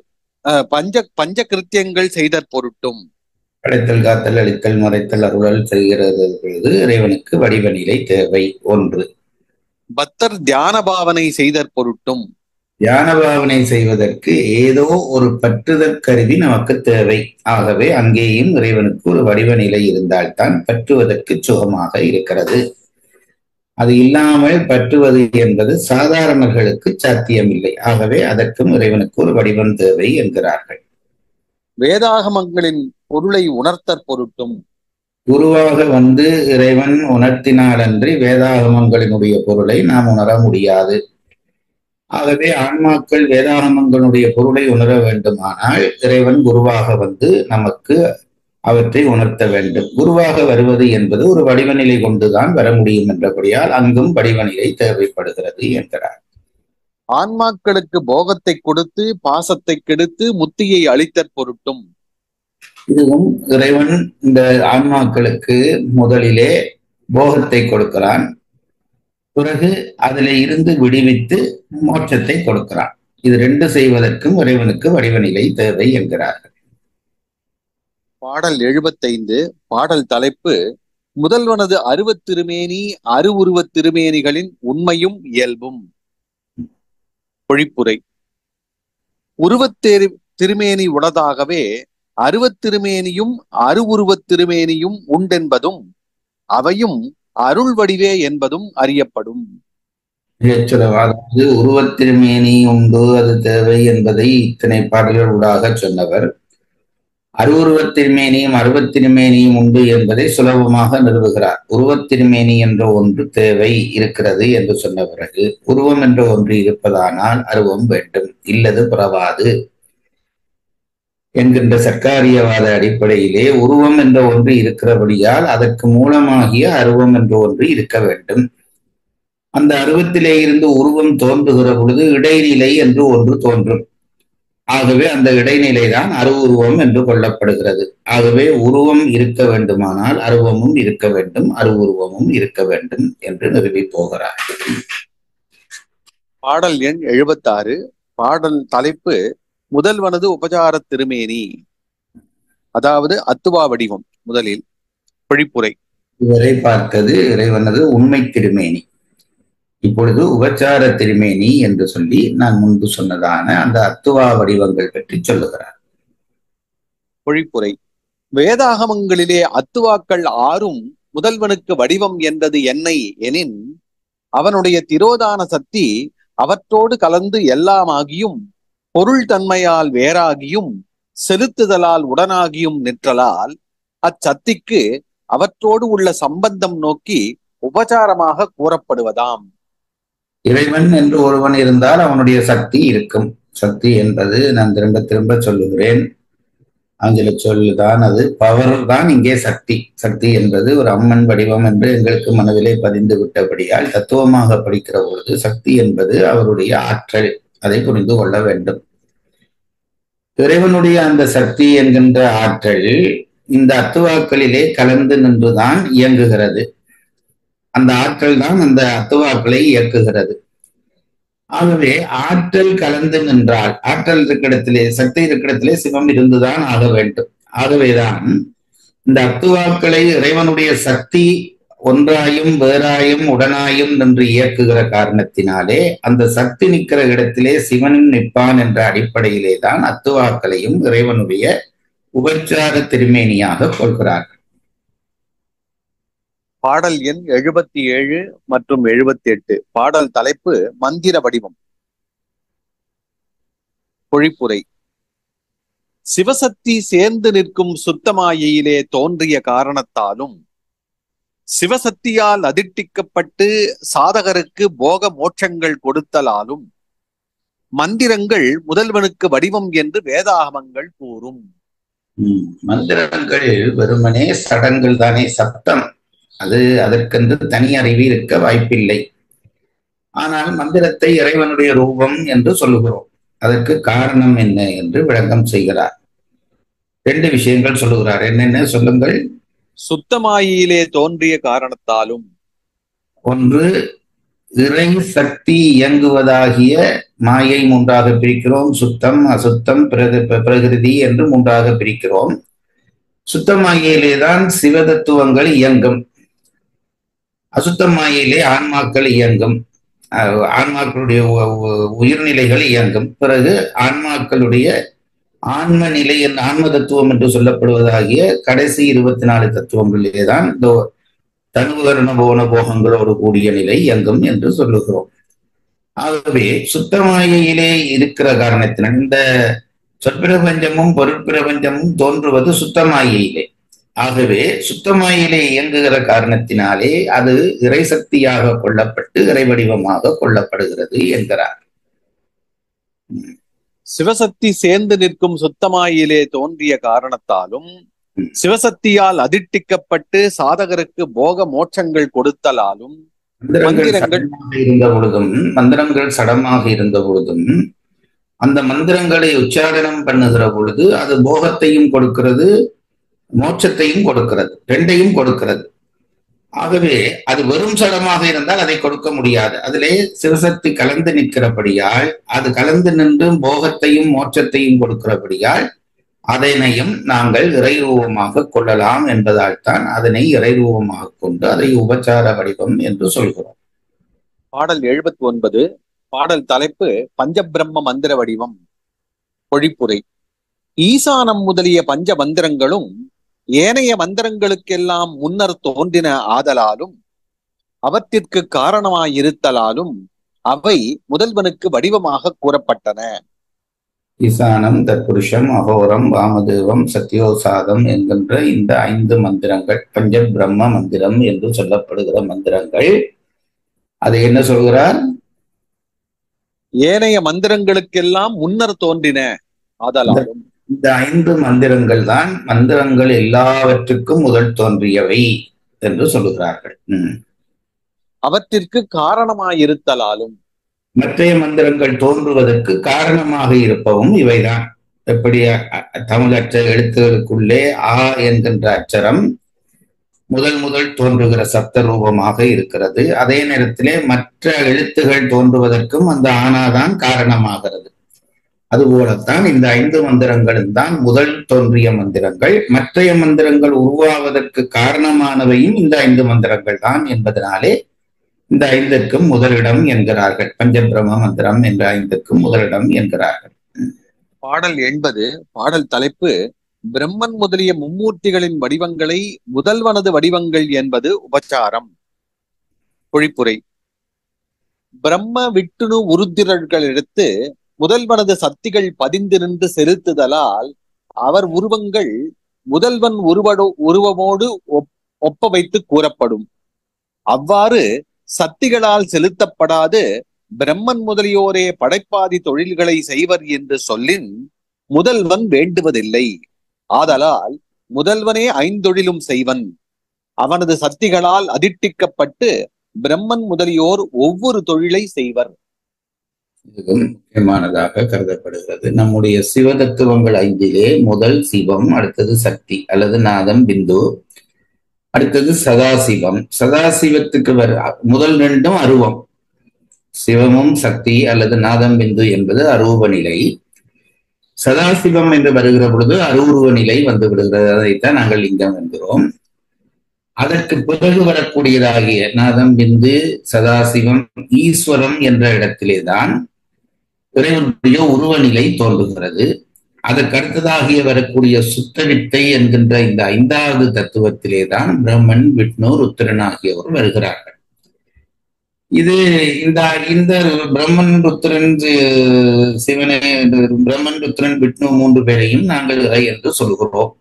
பஞ்ச கிருத்தியங்கள் செய்தற் பொருட்டும், படைத்தல் காத்தல் அளித்தல் மறைத்தல் அருளல் செய்கிறது பொழுது இறைவனுக்கு வடிவ நிலை தேவை. ஒன்று. பக்தர் தியான பாவனை செய்தற் பொருட்டும், தியான பாவனை செய்வதற்கு ஏதோ ஒரு பற்றுதற் கருவி நமக்கு தேவை. ஆகவே அங்கேயும் இறைவனுக்கு ஒரு வடிவ நிலை இருந்தால்தான் பற்றுவதற்கு சுகமாக இருக்கிறது. அது இல்லாமல் பற்றுவது என்பது சாதாரணர்களுக்கு சாத்தியமில்லை. ஆகவே அதற்கும் இறைவனுக்கு ஒரு வடிவம் தேவை என்கிறார்கள். வேதாகமங்களின் பொருளை உணர்த்தற் பொருட்டும், குருவாக வந்து இறைவன் உணர்த்தினாலன்றி வேதாகமங்களினுடைய பொருளை நாம் உணர முடியாது. ஆகவே ஆன்மாக்கள் வேதாகமங்களுடைய பொருளை உணர வேண்டுமானால் இறைவன் குருவாக வந்து நமக்கு அவற்றை உணர்த்த வேண்டும். குருவாக வருவது என்பது ஒரு வடிவநிலை கொண்டுதான் வர முடியும் என்றபடியால் அங்கும் வடிவநிலை தேவைப்படுகிறது என்கிறார். ஆன்மாக்களுக்கு போகத்தை கொடுத்து பாசத்தை கெடுத்து முத்தியை அளித்தற் பொருட்டும், இதுவும் இறைவன் இந்த ஆன்மாக்களுக்கு முதலிலே போகத்தை கொடுக்கிறான், பிறகு அதில் இருந்து விடுவித்து மோட்சத்தை கொடுக்கிறான். இது 2 செய்வதற்கும் இறைவனுக்கு வடிவநிலை தேவை என்கிறார்கள். பாடல் 75. பாடல் தலைப்பு முதல்வனது அருவத் திருமேனி அருவுருவத் திருமேனிகளின் உண்மையும் இயல்பும். பொழிப்புரை. உருவத் திருமேனி உளதாகவே அருவத் திருமேனியும் அருவுருவத் திருமேனியும் உண்டென்பதும் அவையும் அருள் வடிவே என்பதும் அறியப்படும். அதாவது உருவத் திருமேனி உண்டு, அது தேவை என்பதை இத்தனை பாடல்கள் ஊடாக சொன்னவர் அருவுருவத் திருமேனியும் அருவத் திருமேனியும் உண்டு என்பதை சுலபமாக நிறுவுகிறார். உருவத் திருமேனி என்ற ஒன்று தேவை இருக்கிறது என்று சொன்ன பிறகு உருவம் என்ற ஒன்று இருப்பதானால் அருவம் வேண்டும், இல்லது புறவாது என்கின்ற சர்க்காரியவாத அடிப்படையிலே உருவம் என்ற ஒன்று இருக்கிறபடியால் அதற்கு மூலமாகிய அருவம் என்ற ஒன்று இருக்க வேண்டும். அந்த அருவத்திலே இருந்து உருவம் தோன்றுகிற பொழுது இடைநிலை என்று ஒன்று தோன்றும். ஆகவே அந்த இடைநிலை தான் அருவுருவம் என்று கொள்ளப்படுகிறது. ஆகவே உருவம் இருக்க வேண்டுமானால் அருவமும் இருக்க வேண்டும், அருவுருவமும் இருக்க வேண்டும் என்று நிறுவி போகிறார். பாடல் எண் 76. பாடல் தலைப்பு முதல்வனது உபசார திருமேனி, அதாவது அத்துவா வடிவம். முதலில் பொழிப்புரை. இதுவரை பார்த்தது இறைவனது உண்மை திருமேனி. இப்பொழுது உபச்சார திருமேனி என்று சொல்லி நான் முன்பு சொன்னதான அந்த அத்துவா வடிவங்கள் பற்றி சொல்லுகிறார். பொழிப்புரை. வேதாகமங்களிலே அத்துவாக்கள் 6ம் முதல்வனுக்கு வடிவம் என்றது என்னை எனின் அவனுடைய திரோதான சக்தி அவற்றோடு கலந்து எல்லாமாகியும் பொருள் தன்மையால் வேறாகியும் செலுத்துதலால் உடனாகியும் நிற்றலால் அச்சக்திக்கு அவற்றோடு உள்ள சம்பந்தம் நோக்கி உபசாரமாக கூறப்படுவதாம். இறைவன் என்று ஒருவன் இருந்தால் அவனுடைய சக்தி இருக்கும். சக்தி என்பது நான் திரும்ப திரும்ப சொல்லுகிறேன், ஆங்கில சொல்லுதான் அது. பவர் தான் இங்கே சக்தி. சக்தி என்பது ஒரு அம்மன் வடிவம் என்று எங்களுக்கு மனதிலே பதிந்து விட்டபடியால் தத்துவமாக படிக்கிற பொழுது சக்தி என்பது அவருடைய ஆற்றல், அதை புரிந்து கொள்ள வேண்டும். இறைவனுடைய அந்த சக்தி என்கின்ற ஆற்றல் இந்த அத்துவாக்களிலே கலந்து நின்றுதான் இயங்குகிறது. அந்த ஆற்றல் தான் அந்த அத்துவாக்களை இயக்குகிறது. ஆகவே ஆற்றல் கலந்து நின்றால், ஆற்றல் இருக்கிடத்திலே சக்தி இருக்கிடத்திலே சிவம் இருந்துதான் ஆக வேண்டும். ஆகவேதான் இந்த அத்துவாக்களை இறைவனுடைய சக்தி ஒன்றாயும் வேறாயும் உடனாயும் நின்று இயக்குகிற காரணத்தினாலே அந்த சக்தி நிற்கிற இடத்திலே சிவனும் நிற்பான் என்ற அடிப்படையிலே தான் அத்துவாக்களையும் இறைவனுடைய உபச்சார திருமேனியாக கொள்கிறார்கள். பாடல் எண் 77 மற்றும் 78. பாடல் தலைப்பு மந்திர வடிவம். பொழிப்புரை. சிவசக்தி சேர்ந்து நிற்கும் சுத்தமாயிலே தோன்றிய காரணத்தாலும் சிவசக்தியால் அதிட்டிக்கப்பட்டு சாதகருக்கு போக மோட்சங்கள் கொடுத்தலாலும் மந்திரங்கள் முதல்வனுக்கு வடிவம் என்று வேதாகமங்கள் கூறும். மந்திரங்கள் வெறுமனே சடங்கள் தானே, சப்தம். அது அதற்கென்று தனி அறிவு இருக்க வாய்ப்பில்லை. ஆனால் மந்திரத்தை இறைவனுடைய ரூபம் என்று சொல்லுகிறோம். அதற்கு காரணம் என்ன என்று விளக்கம் செய்கிறார். 2 விஷயங்கள் சொல்லுகிறார். என்னென்ன சொல்லுங்கள். சுத்தமாயிலே தோன்றிய காரணத்தாலும். ஒன்று, இறை சக்தி இயங்குவதாகிய மாயை 3ஆக பிரிக்கிறோம். சுத்தம், அசுத்தம், பிரகிருதி என்று 3ஆக பிரிக்கிறோம். சுத்தமாயிலேதான் சிவதத்துவங்கள் இயங்கும். அசுத்தமாயிலே ஆன்மாக்கள் இயங்கும். ஆன்மாக்களுடைய உயிர்நிலைகள் இயங்கும். பிறகு ஆன்மாக்களுடைய ஆன்ம நிலை, ஆன்ம தத்துவம் என்று சொல்லப்படுவதாகிய கடைசி 24 தத்துவங்களிலே தான் இந்த தனுகரண போன போகங்களோடு கூடிய நிலை இயங்கும் என்று சொல்லுகிறோம். ஆகவே சுத்தமாயிலே இருக்கிற காரணத்தினால் இந்த சொற்பிரபஞ்சமும் பொருட்பிரபஞ்சமும் தோன்றுவது சுத்தமாயிலே. ஆகவே சுத்தமாயிலே இயங்குகிற காரணத்தினாலே அது இறை சக்தியாக கொள்ளப்பட்டு இறை வடிவமாக கொள்ளப்படுகிறது என்கிறார். சிவசக்தி சேர்ந்து நிற்கும் சுத்தமாயிலே தோன்றிய காரணத்தாலும் சிவசக்தியால் அதிட்டிக்கப்பட்டு சாதகருக்கு போக மோட்சங்கள் கொடுத்தலாலும் மந்திரங்கள் சடமாக இருந்த பொழுதும் அந்த மந்திரங்களை உச்சாரணம் பண்ணுகிற பொழுது அது போகத்தையும் கொடுக்கிறது, மோட்சத்தையும் கொடுக்கிறது, 2ஐயும் கொடுக்கிறது. ஆகவே அது வெறும் சடமாக இருந்தால் அதை கொடுக்க முடியாது. அதிலே சிவசக்தி கலந்து நிற்கிறபடியால், அது கலந்து நின்று போகத்தையும் மோட்சத்தையும் கொடுக்கிறபடியால் அதனையும் நாங்கள் இறைரூபமாக கொள்ளலாம் என்பதால் தான் அதனை இறைரூபமாக கொண்டு அதை உபச்சார வடிவம் என்று சொல்கிறோம். பாடல் 79. பாடல் தலைப்பு பஞ்சபிரம்ம மந்திர வடிவம். பொழிப்புரை. ஈசானம் முதலிய பஞ்ச மந்திரங்களும் ஏனைய மந்திரங்களுக்கெல்லாம் முன்னர் தோன்றின ஆதலாலும் அவற்றிற்கு காரணமாயிருத்தலாலும் அவை முதல்வனுக்கு வடிவமாக கூறப்பட்டன. ஈசானம், தற்புருஷம், அகோரம், வாமதேவம், சத்யோசாதம் என்கின்ற இந்த 5 மந்திரங்கள் பஞ்ச பிரம்ம மந்திரம் என்று சொல்லப்படுகிற மந்திரங்கள். அதை என்ன சொல்கிறார்? ஏனைய மந்திரங்களுக்கெல்லாம் முன்னர் தோன்றின ஆதலாலும். இந்த 5 மந்திரங்கள் தான் மந்திரங்கள் எல்லாவற்றுக்கும் முதல் தோன்றியவை என்று சொல்லுகிறார்கள். அவற்றிற்கு காரணமாயிருத்தலாலும். மற்றைய மந்திரங்கள் தோன்றுவதற்கு காரணமாக இருப்பவும் இவைதான். எப்படி தமிழ் எழுத்துகளுக்குள்ளே ஆ என்கின்ற அச்சரம் முதல் தோன்றுகிற சப்த ரூபமாக இருக்கிறது. அதே நேரத்திலே மற்ற எழுத்துகள் தோன்றுவதற்கும் அந்த ஆனாதான் காரணமாகிறது. அதுபோலத்தான் இந்த 5 மந்திரங்களும் தான் முதல் தோன்றிய மந்திரங்கள். மற்றைய மந்திரங்கள் உருவாவதற்கு காரணமானவையும் இந்த 5 மந்திரங்கள் தான் என்பதனாலே இந்த 5க்கும் முதலிடம் என்கிறார்கள். பஞ்சபிரம மந்திரம் என்ற 5க்கும் முதலிடம் என்கிறார்கள். பாடல் 80. பாடல் தலைப்பு பிரம்மன் முதலிய மும்மூர்த்திகளின் வடிவங்களை முதல்வனது வடிவங்கள் என்பது உபச்சாரம். பொழிப்புரை. பிரம்ம விட்டுணு உருத்திரர்கள் எடுத்து முதல்வனது சக்திகள் பதிந்து நின்று செலுத்துதலால் அவர் உருவங்கள் முதல்வன் உருவமோடு ஒப்ப வைத்து கூறப்படும். அவ்வாறு சக்திகளால் செலுத்தப்படாது பிரம்மன் முதலியோரே படைப்பாதி தொழில்களை செய்வர் என்று சொல்லின் முதல்வன் வேண்டுவதில்லை. ஆதலால் முதல்வனே ஐந்தொழிலும் செய்வன். அவனது சக்திகளால் அதிட்டிக்கப்பட்டு பிரம்மன் முதலியோர் ஒவ்வொரு தொழிலை செய்வர். இதுவும் முக்கியமானதாக கருதப்படுகிறது. நம்முடைய சிவதத்துவங்கள் 5 முதல் சிவம், அடுத்தது சக்தி அல்லது நாதம் பிந்து, அடுத்தது சதாசிவம். சதாசிவத்துக்கு முதல் 2 அருவம். சிவமும் சக்தி அல்லது நாதம் பிந்து என்பது அரூப நிலை. சதாசிவம் என்று வருகிற பொழுது அரூருவ நிலை வந்து விடுகிறது. அதைத்தான் நாங்கள் லிங்கம் என்கிறோம். அதற்கு பிறகு வரக்கூடியதாகிய நாதம் பிந்து சதாசிவம் ஈஸ்வரம் என்ற இடத்திலேதான் இறைவனுடைய உருவ நிலை தோன்றுகிறது. அதற்கு அடுத்ததாகிய வரக்கூடிய சுத்த வித்தை என்கின்ற இந்த 5வது தத்துவத்திலேதான் பிரம்மன், விஷ்ணு, ருத்திரன் ஆகியோர் வருகிறார்கள். இது இந்த பிரம்மன், ருத்திரன், சிவனே, பிரம்மன், ருத்திரன், விஷ்ணு 3 பேரையும் நாங்கள் இறை என்று சொல்கிறோம்.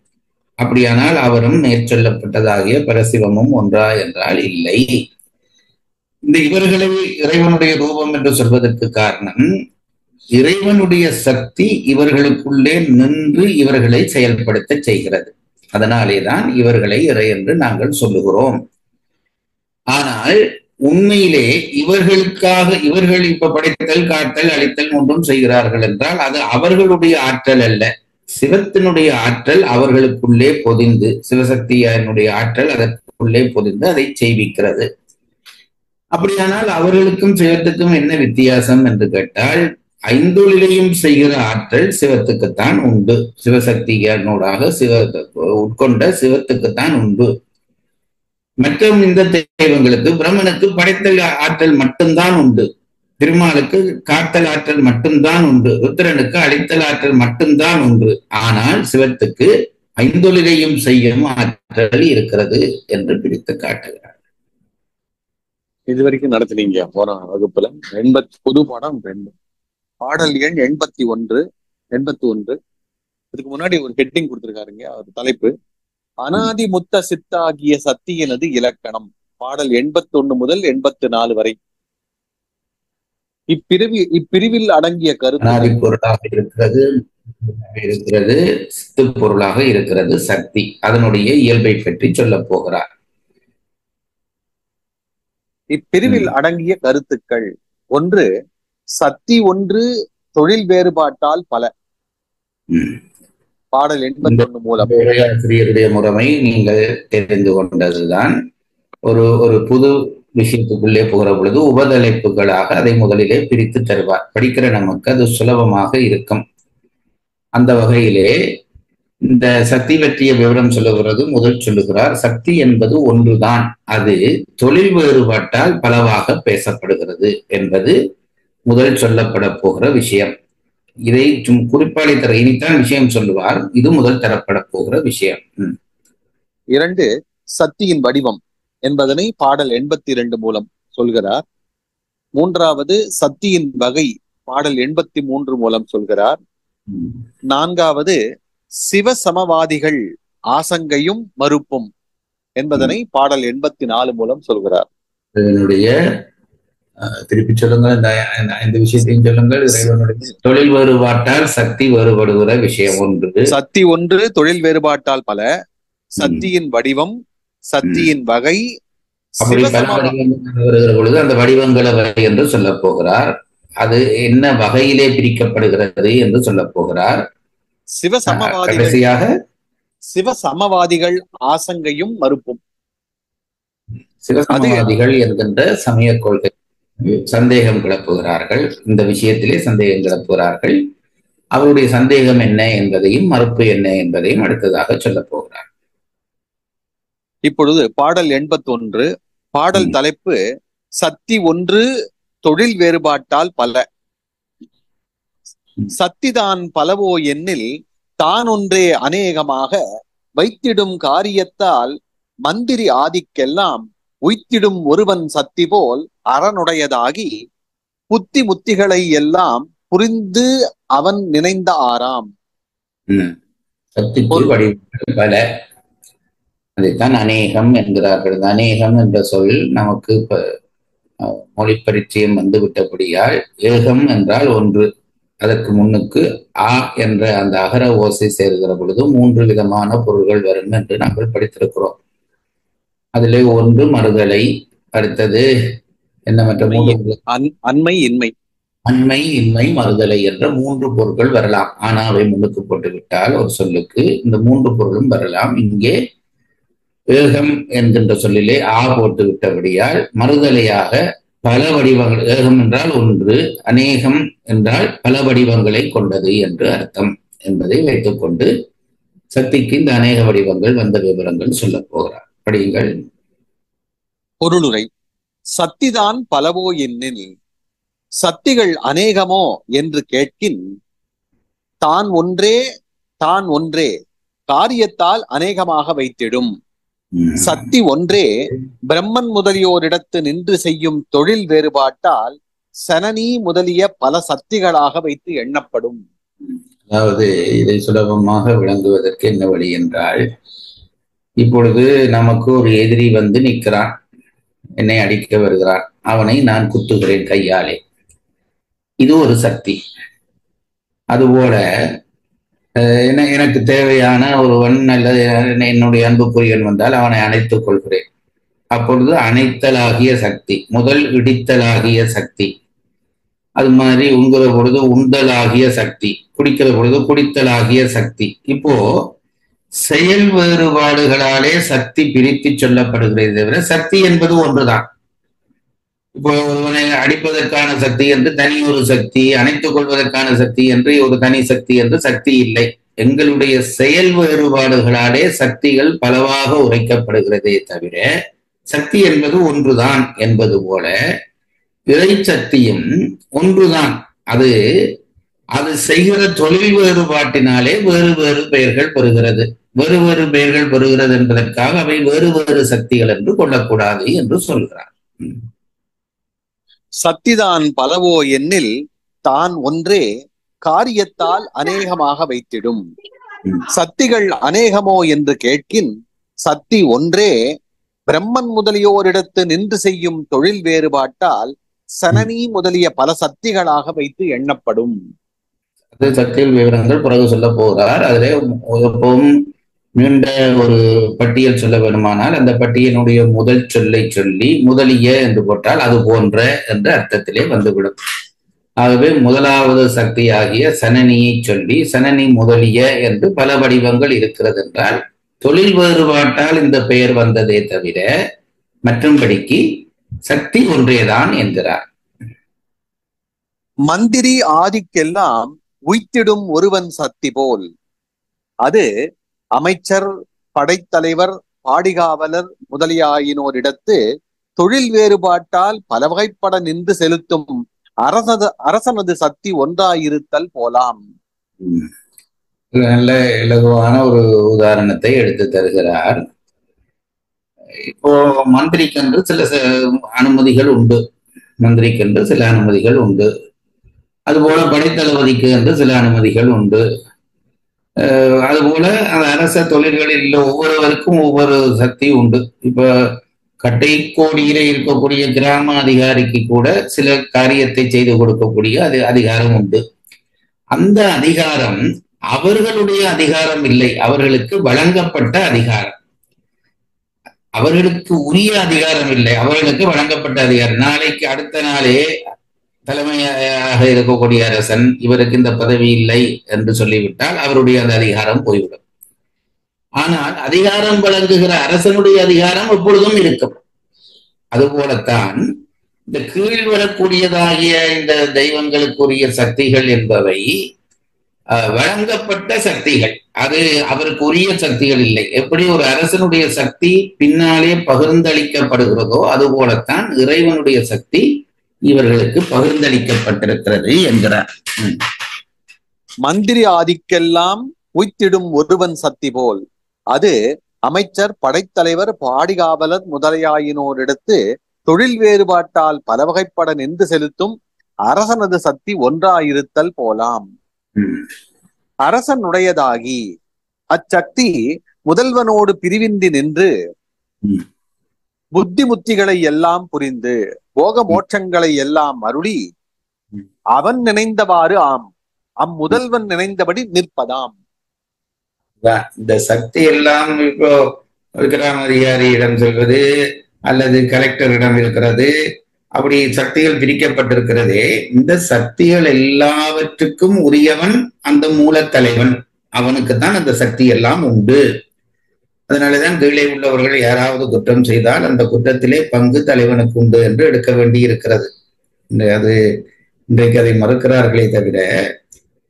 அப்படியானால் அவரும் மேற்சொல்லப்பட்டதாகிய பரசிவமும் ஒன்றா என்றால் இல்லை. இந்த இவர்களை இறைவனுடைய ரூபம் என்று சொல்வதற்கு காரணம், இறைவனுடைய சக்தி இவர்களுக்குள்ளே நின்று இவர்களை செயல்படுத்த செய்கிறது. அதனாலேதான் இவர்களை இறை என்று நாங்கள் சொல்லுகிறோம். ஆனால் உண்மையிலே இவர்கள் இப்ப படைத்தல், காத்தல், அழித்தல் ஒன்றும் செய்கிறார்கள் என்றால் அது அவர்களுடைய ஆற்றல் அல்ல. சிவத்தினுடைய ஆற்றல் அவர்களுக்குள்ளே பொதிந்து, சிவசக்தியினுடைய ஆற்றல் அதற்குள்ளே பொதிந்து அதை செய்விக்கிறது. அப்படியானால் அவர்களுக்கும் சிவத்துக்கும் என்ன வித்தியாசம் என்று கேட்டால், 5 செய்கிற ஆற்றல் சிவத்துக்குத்தான் உண்டு. சிவசக்தியினூடாக உட்கொண்ட சிவத்துக்குத்தான் உண்டு. மற்றும் இந்த தெய்வங்களுக்கு, பிரம்மனுக்கு படைத்தல் ஆற்றல் மட்டும்தான் உண்டு. திருமாலுக்கு காத்தல் ஆற்றல் மட்டும்தான் உண்டு. ருத்திரனுக்கு அழித்தல் ஆற்றல் மட்டும்தான் உண்டு. ஆனால் சிவத்துக்கு 5 செய்யும் ஆற்றல் இருக்கிறது என்று பிடித்து காட்டுகிறார். இதுவரைக்கும் நடத்தினீங்க போன வகுப்புல. புது பாடம் பாடல் எண் 81. இதுக்கு முன்னாடி ஒரு ஹெட்டிங் கொடுத்திருக்காருங்க. அவர் தலைப்பு அனாதி முத்த சித்தாகிய சத்தியனது இலக்கணம். பாடல் 81 முதல் 84 வரை. இப்பிரிவில் அடங்கிய கருத்து பொருளாக இருக்கிறது, சித்து பொருளாக இருக்கிறது சக்தி. அதனுடைய இயல்பை பற்றி சொல்ல போகிறார். இப்பிரிவில் அடங்கிய கருத்துக்கள்: 1. சக்தி ஒன்று, தொழில் வேறுபாட்டால் பல. பாடல் 81 மூலம் ஆசிரியருடைய முறைமை நீங்கள் தெரிந்து கொண்டதுதான். ஒரு புது விஷயத்துக்குள்ளே போகிற பொழுது உபதலைப்புகளாக அதை முதலிலே பிரித்து தருவார். படிக்கிற நமக்கு அது சுலபமாக இருக்கும். அந்த வகையிலே இந்த சக்தி பற்றிய விவரம் சொல்லுகிறது. முதல் சொல்லுகிறார், சக்தி என்பது ஒன்றுதான், அது தொழில் வேறுபாட்டால் பலவாக பேசப்படுகிறது என்பது முதல் சொல்லப்பட போகிற விஷயம். இதை குறிப்பாளி தர இனித்தான் விஷயம் சொல்லுவார். இது முதல் தரப்பட போகிற விஷயம். 2. சக்தியின் வடிவம் என்பதனை பாடல் 82 மூலம் சொல்கிறார். 3. சக்தியின் வகை பாடல் 83 மூலம் சொல்கிறார். 4. சிவ சமவாதிகள் ஆசங்கையும் மறுப்பும் என்பதனை பாடல் 84 மூலம் சொல்கிறார். இதனுடைய திருப்பி சொல்லுங்கள், இந்த விஷயத்தையும் சொல்லுங்கள். இறைவனுடைய தொழில் வேறுபாட்டால் சக்தி வேறுபடுகிற விஷயம் 1. சக்தி 1, தொழில் வேறுபாட்டால் பல. சக்தியின் வடிவம், சக்தியின் வகை. அப்படி பல வடிவங்கள் வருகிற பொழுது அந்த வடிவங்களை வகை என்று சொல்ல போகிறார். அது என்ன வகையிலே பிரிக்கப்படுகிறது என்று சொல்ல போகிறார். சிவசமவாதிகள் ஆசங்கையும் மறுப்பும். சிவசமவாதிகள் என்கின்ற சமய கொள்கை சந்தேகம் கிளப்புகிறார்கள். இந்த விஷயத்திலே சந்தேகம் கிளப்புகிறார்கள். அவருடைய சந்தேகம் என்ன என்பதையும் மறுப்பு என்ன என்பதையும் அடுத்ததாக சொல்ல போகிறார். இப்பொழுது பாடல் 81. பாடல் தலைப்பு சக்தி 1, தொழில் வேறுபாட்டால் பல. சக்திதான் பலவோ எண்ணில் தான் ஒன்றே அநேகமாக வைத்திடும் காரியத்தால் மந்திரி ஆதிக்கெல்லாம் உய்த்திடும் ஒருவன் சக்தி போல் அறனுடையதாகி புத்தி முத்திகளை எல்லாம் புரிந்து அவன் நினைந்த ஆறாம். சக்திக்கு வடிவங்கள் பல. அதைத்தான் அநேகம் என்கிறார்கள். இந்த அநேகம் என்ற சொல் நமக்கு மொழி பரிச்சயம் வந்து விட்டபடியால், ஏகம் என்றால் ஒன்று, அதற்கு முன்னுக்கு ஆ என்ற அந்த அகர ஓசை சேர்கிற பொழுது 3 விதமான பொருள்கள் வரும் என்று நாங்கள் படித்திருக்கிறோம். அதிலே ஒன்று மறுதலை, அடுத்தது என்ன, மற்ற 3 அண்மை இன்மை. அண்மை இன்மை மறுதலை என்ற 3 பொருட்கள் வரலாம். ஆனாவை முன்னுக்கு போட்டு விட்டால் ஒரு சொல்லுக்கு இந்த 3 பொருளும் வரலாம். இங்கே ஏகம் என்கின்ற சொல்லிலே ஆ போட்டு விட்டபடியால் மறுதலையாக பல வடிவங்கள், ஏகம் என்றால் ஒன்று, அநேகம் என்றால் பல வடிவங்களை கொண்டது என்று அர்த்தம் என்பதை வைத்துக்கொண்டு சக்திக்கு இந்த அநேக வடிவங்கள் வந்த விவரங்கள் சொல்ல போகிறார். படியுங்கள். பொருளுரை. சத்திதான் பலவோ எண்ணில் சத்திகள் அநேகமோ என்று கேட்கின், தான் ஒன்றே காரியத்தால் அநேகமாக வைத்திடும். சக்தி ஒன்றே பிரம்மன் முதலியோரிடத்து நின்று செய்யும் தொழில் வேறுபாட்டால் சனனி முதலிய பல சக்திகளாக வைத்து எண்ணப்படும். அதாவது இதை சுலபமாக விளங்குவதற்கு என்ன வழி என்றால், இப்பொழுது நமக்கு ஒரு எதிரி வந்து நிற்கிறான், என்னை அடிக்க வருகிறான், அவனை நான் குத்துகிறேன் கையாலே, இது ஒரு சக்தி. அதுபோல எனக்கு தேவையான ஒருவன் அல்லது என்னுடைய அன்புக்குரியன் வந்தால் அவனை அணைத்துக் கொள்கிறேன். அப்பொழுது அணைத்தலாகிய சக்தி, முதல் இடித்தலாகிய சக்தி, அது மாதிரி உண்கிற பொழுது உண்டலாகிய சக்தி, குடிக்கிற பொழுது குடித்தலாகிய சக்தி. இப்போ செயல் வேறுபாடுகளாலே சக்தி பிரித்து சொல்லப்படுகிறது தவிர சக்தி என்பது ஒன்றுதான். இப்போ ஒருவனை அடிப்பதற்கான சக்தி என்று தனி ஒரு சக்தி, அணைத்துக் கொள்வதற்கான சக்தி என்று ஒரு தனி சக்தி என்று சக்தி இல்லை. எங்களுடைய செயல் வேறுபாடுகளாலே சக்திகள் பலவாக உரைக்கப்படுகிறதே தவிர சக்தி என்பது ஒன்றுதான் என்பது போல இறை சக்தியும் ஒன்றுதான். அது அது செய்கிற தொழில் வேறுபாட்டினாலே வேறு வேறு பெயர்கள் பெறுகிறது. வேறு வேறு பெயர்கள் பெறுகிறது என்பதற்காக அவை வேறு வேறு சக்திகள் என்று கொள்ளக்கூடாது என்று சொல்கிறார். சத்திதான் பலவோ எண்ணில் தான் ஒன்றே காரியத்தால் அநேகமாக வைத்திடும். சக்திகள் அநேகமோ என்று கேட்கின், சக்தி ஒன்றே பிரம்மன் முதலியோரிடத்து நின்று செய்யும் தொழில் வேறுபாட்டால் சனனி முதலிய பல சக்திகளாக வைத்து எண்ணப்படும். அது சக்திகள் விவரங்கள் பிறகு சொல்ல போகிறார். அதிலே எப்பவும் நீண்ட ஒரு பட்டியல் சொல்ல வேண்டுமானால் அந்த பட்டியலுடைய முதல் சொல்லை சொல்லி முதலிய என்று போட்டால் அது போன்ற என்ற அர்த்தத்திலே வந்துவிடும். ஆகவே முதலாவது சக்தியாகிய சனனியை சொல்லி சனனி முதலிய என்று பல வடிவங்கள் இருக்கிறது என்றால் தொழில் வேறுபாட்டால் இந்த பெயர் வந்ததே தவிர மற்றும்படிக்கு சக்தி ஒன்றேதான் என்கிறார். மந்திரி ஆதிக்கெல்லாம் உய்த்திடும் ஒருவன் சக்தி போல், அது அமைச்சர், படைத்தலைவர், பாடிகாவலர் முதலியாயினோரிடத்து தொழில் வேறுபாட்டால் பல வகைப்பட நின்று செலுத்தும் அரசனது சக்தி ஒன்றாயிருத்தல் போலாம். நல்ல இலகுவான ஒரு உதாரணத்தை எடுத்து தருகிறார். இப்போ மந்திரிக்கென்று சில அனுமதிகள் உண்டு, மந்திரிக்கென்று சில அனுமதிகள் உண்டு. அதுபோல படைத்தளபதிக்கு என்று சில அனுமதிகள் உண்டு. அதுபோல அந்த அரச தொழில்களில் ஒவ்வொருவருக்கும் ஒவ்வொரு சக்தி உண்டு. இப்ப கட்டைக்கோடியிலே இருக்கக்கூடிய கிராம அதிகாரிக்கு கூட சில காரியத்தை செய்து கொடுக்கக்கூடிய அதிகாரம் உண்டு. அந்த அதிகாரம் அவர்களுடைய அதிகாரம் இல்லை, அவர்களுக்கு வழங்கப்பட்ட அதிகாரம். அவர்களுக்கு உரிய அதிகாரம் இல்லை, அவர்களுக்கு வழங்கப்பட்ட அதிகாரம். நாளைக்கு அடுத்த நாளே தலைமையாக இருக்கக்கூடிய அரசன் இவருக்கு இந்த பதவி இல்லை என்று சொல்லிவிட்டால் அவருடைய அந்த அதிகாரம் போய்விடும். ஆனால் அதிகாரம் வழங்குகிற அரசனுடைய அதிகாரம் எப்பொழுதும் இருக்கும். அதுபோலத்தான் இந்த கீழ் வரக்கூடியதாகிய இந்த தெய்வங்களுக்குரிய சக்திகள் என்பவை வழங்கப்பட்ட சக்திகள், அது அவருக்கு உரிய சக்திகள் இல்லை. எப்படி ஒரு அரசனுடைய சக்தி பின்னாலே பகிர்ந்தளிக்கப்படுகிறதோ அதுபோலத்தான் இறைவனுடைய சக்தி இவர்களுக்கு பகிர்ந்தளிக்கப்பட்டிருக்கிறது என்கிறார். மந்திரி ஆதிக்கெல்லாம் உய்த்திடும் ஒருவன் சக்தி போல், அது அமைச்சர், படைத்தலைவர், பாடிகாவலர் முதலியாயினோரிடத்து தொழில் வேறுபாட்டால் பல வகைப்பட நின்று செலுத்தும் அரசனது சக்தி ஒன்றாயிருத்தல் போலாம். அரசனுடையதாகி அச்சக்தி முதல்வனோடு பிரிவின்றி நின்று ம். புத்தி முத்திகளை எல்லாம் புரிந்து போக மோட்சங்களை எல்லாம் அருளி ம். அவன் நினைந்தவாறு ஆம் அம்முதல்வன் நினைந்தபடி நிற்பதாம். இந்த சக்தி எல்லாம் இப்போ கிராம அதிகாரியிடம் செல்வது அல்லது கலெக்டரிடம் இருக்கிறது, அப்படி சக்திகள் பிரிக்கப்பட்டிருக்கிறதே. இந்த சக்திகள் எல்லாவற்றுக்கும் உரியவன் அந்த மூலத்தலைவன், அவனுக்குத்தான் அந்த சக்தி எல்லாம் உண்டு. அதனாலதான் கீழே உள்ளவர்கள் யாராவது குற்றம் செய்தால் அந்த குற்றத்திலே பங்கு தலைவனுக்கு உண்டு என்று எடுக்க வேண்டி இருக்கிறது. இன்றைக்கு அதை மறுக்கிறார்களே தவிர,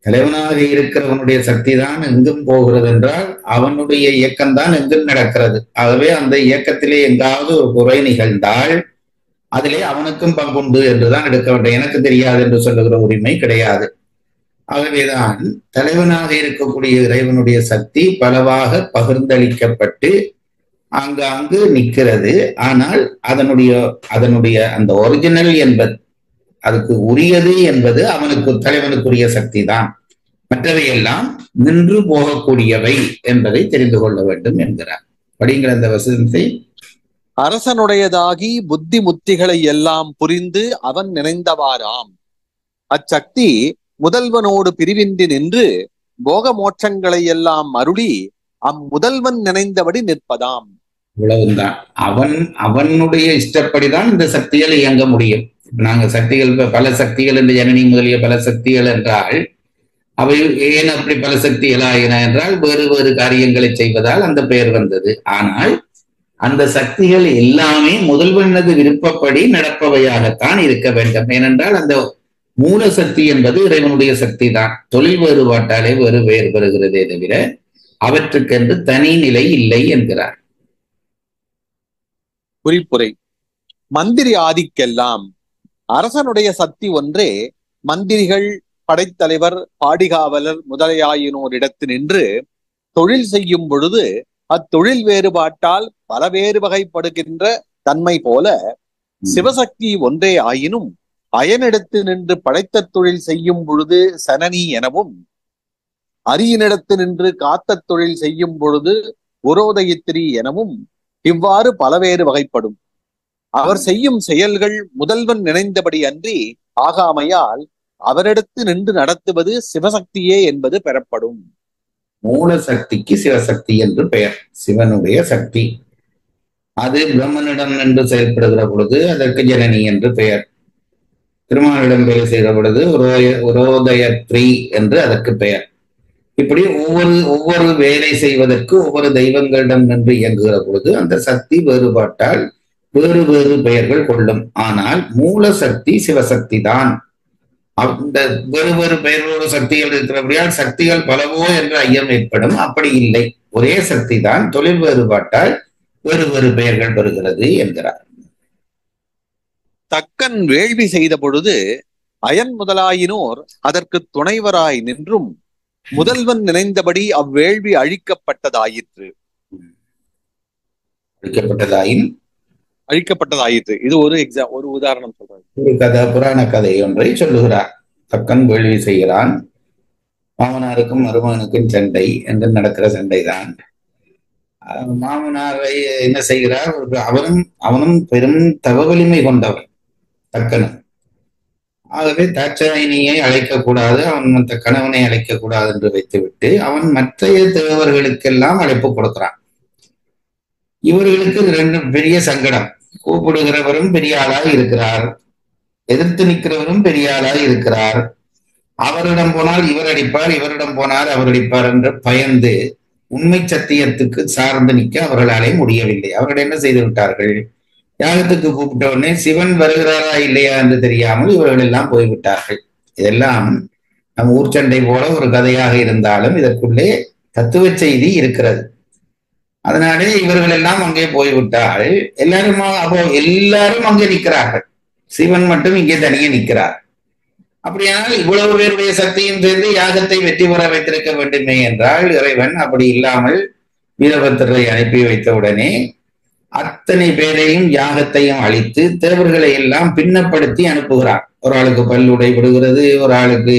தலைவனாக இருக்கிறவனுடைய சக்தி தான் எங்கும் போகிறது என்றால் அவனுடைய இயக்கம்தான் எங்கும் நடக்கிறது. ஆகவே அந்த இயக்கத்திலே எங்காவது ஒரு குறை நிகழ்ந்தால் அதிலே அவனுக்கும் பங்குண்டு என்றுதான் எடுக்க வேண்டும். எனக்கு தெரியாது என்று சொல்லுகிற உரிமை கிடையாது. ஆகவேதான் தலைவனாக இருக்கக்கூடிய இறைவனுடைய சக்தி பலவாக பகிர்ந்தளிக்கப்பட்டு அங்கு நிற்கிறது. ஆனால் அதனுடைய அந்த ஒரிஜினல் என்பது, அதுக்கு உரியது என்பது அவனுக்கு தலைவனுக்குரிய சக்தி தான். மற்றவையெல்லாம் நின்று போகக்கூடியவை என்பதை தெரிந்து கொள்ள வேண்டும் என்கிறார். படிங்கிற அந்த வசனத்தை. அரசனுடையதாகி புத்தி முத்திகளை எல்லாம் புரிந்து அவன் நினைந்தவாறாம் அச்சக்தி முதல்வனோடு பிரிவின்றி நின்று போக மோட்சங்களை எல்லாம் அருளி அம்முதல்வன் நினைந்தபடி நிற்பதாம். இவ்வளவுதான். அவனுடைய இஷ்டப்படிதான் இந்த சக்திகள் இயங்க முடியும். நாங்க சக்திகள், பல சக்திகள் என்று ஜனனி முதலிய பல சக்திகள் என்றால் அவை ஏன் அப்படி பல சக்திகள் ஆகின என்றால் வேறு வேறு காரியங்களை செய்வதால் அந்த பெயர் வந்தது. ஆனால் அந்த சக்திகள் எல்லாமே முதல்வனது விருப்பப்படி நடப்பவையாகத்தான் இருக்க வேண்டும். ஏனென்றால் அந்த மூல சக்தி என்பது இறைவனுடைய சக்தி தான். தொழில் வேறுபாட்டாலே வேறு பெறுகிறதே தவிர அவற்றுக்கென்று தனி நிலை இல்லை என்கிறார். குறிப்புரை. மந்திரி ஆதிக்கெல்லாம் அரசனுடைய சக்தி ஒன்றே. மந்திரிகள், படைத்தலைவர், பாடிகாவலர் முதலியாயினோரிடத்து நின்று தொழில் செய்யும் பொழுது அத்தொழில் வேறுபாட்டால் பல வேறு வகைப்படுகின்ற தன்மை போல சிவசக்தி ஒன்றே ஆயினும் அயனிடத்து நின்று படைத்த தொழில் செய்யும் பொழுது சனனி எனவும், அரியனிடத்து நின்று காத்த தொழில் செய்யும் பொழுது உரோதயித்திரி எனவும் இவ்வாறு பலவேறு வகைப்படும். அவர் செய்யும் செயல்கள் முதல்வன் நினைந்தபடி அன்றி ஆகாமையால் அவரிடத்து நின்று நடத்துவது சிவசக்தியே என்பது பெறப்படும். மூல சக்திக்கு சிவசக்தி என்று பெயர். சிவனுடைய சக்தி அது பிரம்மனிடம் நின்று செயல்படுகிற பொழுது அதற்கு ஜனனி என்று பெயர். திருமாலிடம் வேலை செய்கிற பொழுது உரோதயத்ரி என்று அதற்கு பெயர். இப்படி ஒவ்வொரு வேலை செய்வதற்கு ஒவ்வொரு தெய்வங்களிடம் நின்று இயங்குகிற பொழுது அந்த சக்தி வேறுபாட்டால் வேறு வேறு பெயர்கள் கொள்ளும். ஆனால் மூல சக்தி சிவசக்தி தான். அந்த வேறு வேறு பெயர்களோட சக்திகள் இருக்கிறபடியால் சக்திகள் பலவோ என்ற ஐயம் ஏற்படும். அப்படி இல்லை, ஒரே சக்தி தான். தொழில் வேறுபாட்டால் வேறு வேறு பெயர்கள் பெறுகிறது என்கிறார். தக்கன் வேள்வி செய்த பொழுது அயன் முதலாயினோர் அதற்கு துணைவராய் நின்றும் முதல்வன் நினைந்தபடி அவ்வேள்வி அழிக்கப்பட்டதாயிற்று. இது ஒரு உதாரணம் சொல்றாரு. ஒரு புராண கதை ஒன்றை சொல்லுகிறார். தக்கன் வேள்வி செய்கிறான். மாமனாருக்கும் மருமகனுக்கும் சண்டை என்று நடக்கிற சண்டைதான். மாமனாரை என்ன செய்கிறார்? அவனும் பெரும் தவ வலிமை கொண்டவன் தக்கனும். ஆகவே தாட்சாயினியை அழைக்கக்கூடாது, அவன் கணவனை அழைக்கக்கூடாது என்று வைத்துவிட்டு அவன் மற்ற தேவர்களுக்கெல்லாம் அழைப்பு கொடுக்கிறான். இவர்களுக்கு ரெண்டு பெரிய சங்கடம். கூப்பிடுகிறவரும் பெரிய ஆளாக இருக்கிறார், எதிர்த்து நிற்கிறவரும் பெரிய ஆளாக இருக்கிறார். அவரிடம் போனால் இவர் அடிப்பார், இவரிடம் போனால் அவர் அடிப்பார் என்று பயந்து உண்மை சத்தியத்துக்கு சார்ந்து நிற்க அவர்களாலே முடியவில்லை. அவர்கள் என்ன செய்து விட்டார்கள்? யாகத்துக்கு கூப்பிட்ட உடனே சிவன் வருகிறாரா இல்லையா என்று தெரியாமல் இவர்கள் எல்லாம் போய்விட்டார்கள். இதெல்லாம் நம் ஊர் சண்டை போல ஒரு கதையாக இருந்தாலும் இதற்குள்ளே தத்துவ செய்தி இருக்கிறது. அதனாலே இவர்கள் எல்லாம் அங்கே போய்விட்டால் எல்லாரும் அங்கே நிற்கிறார்கள். சிவன் மட்டும் இங்கே தனியே நிற்கிறார். அப்படியானால் இவ்வளவு பேருடைய சக்தியும் சேர்ந்து யாகத்தை வெற்றி பெற வைத்திருக்க வேண்டுமே என்றால் இறைவன் அப்படி இல்லாமல் வீரபத்திரரை அனுப்பி வைத்த உடனே அத்தனை பேரையும் யாகத்தையும் அழித்து தேவர்களை எல்லாம் பின்னப்படுத்தி அனுப்புகிறார். ஒரு ஆளுக்கு பல்லுடை விடுகிறது, ஒரு ஆளுக்கு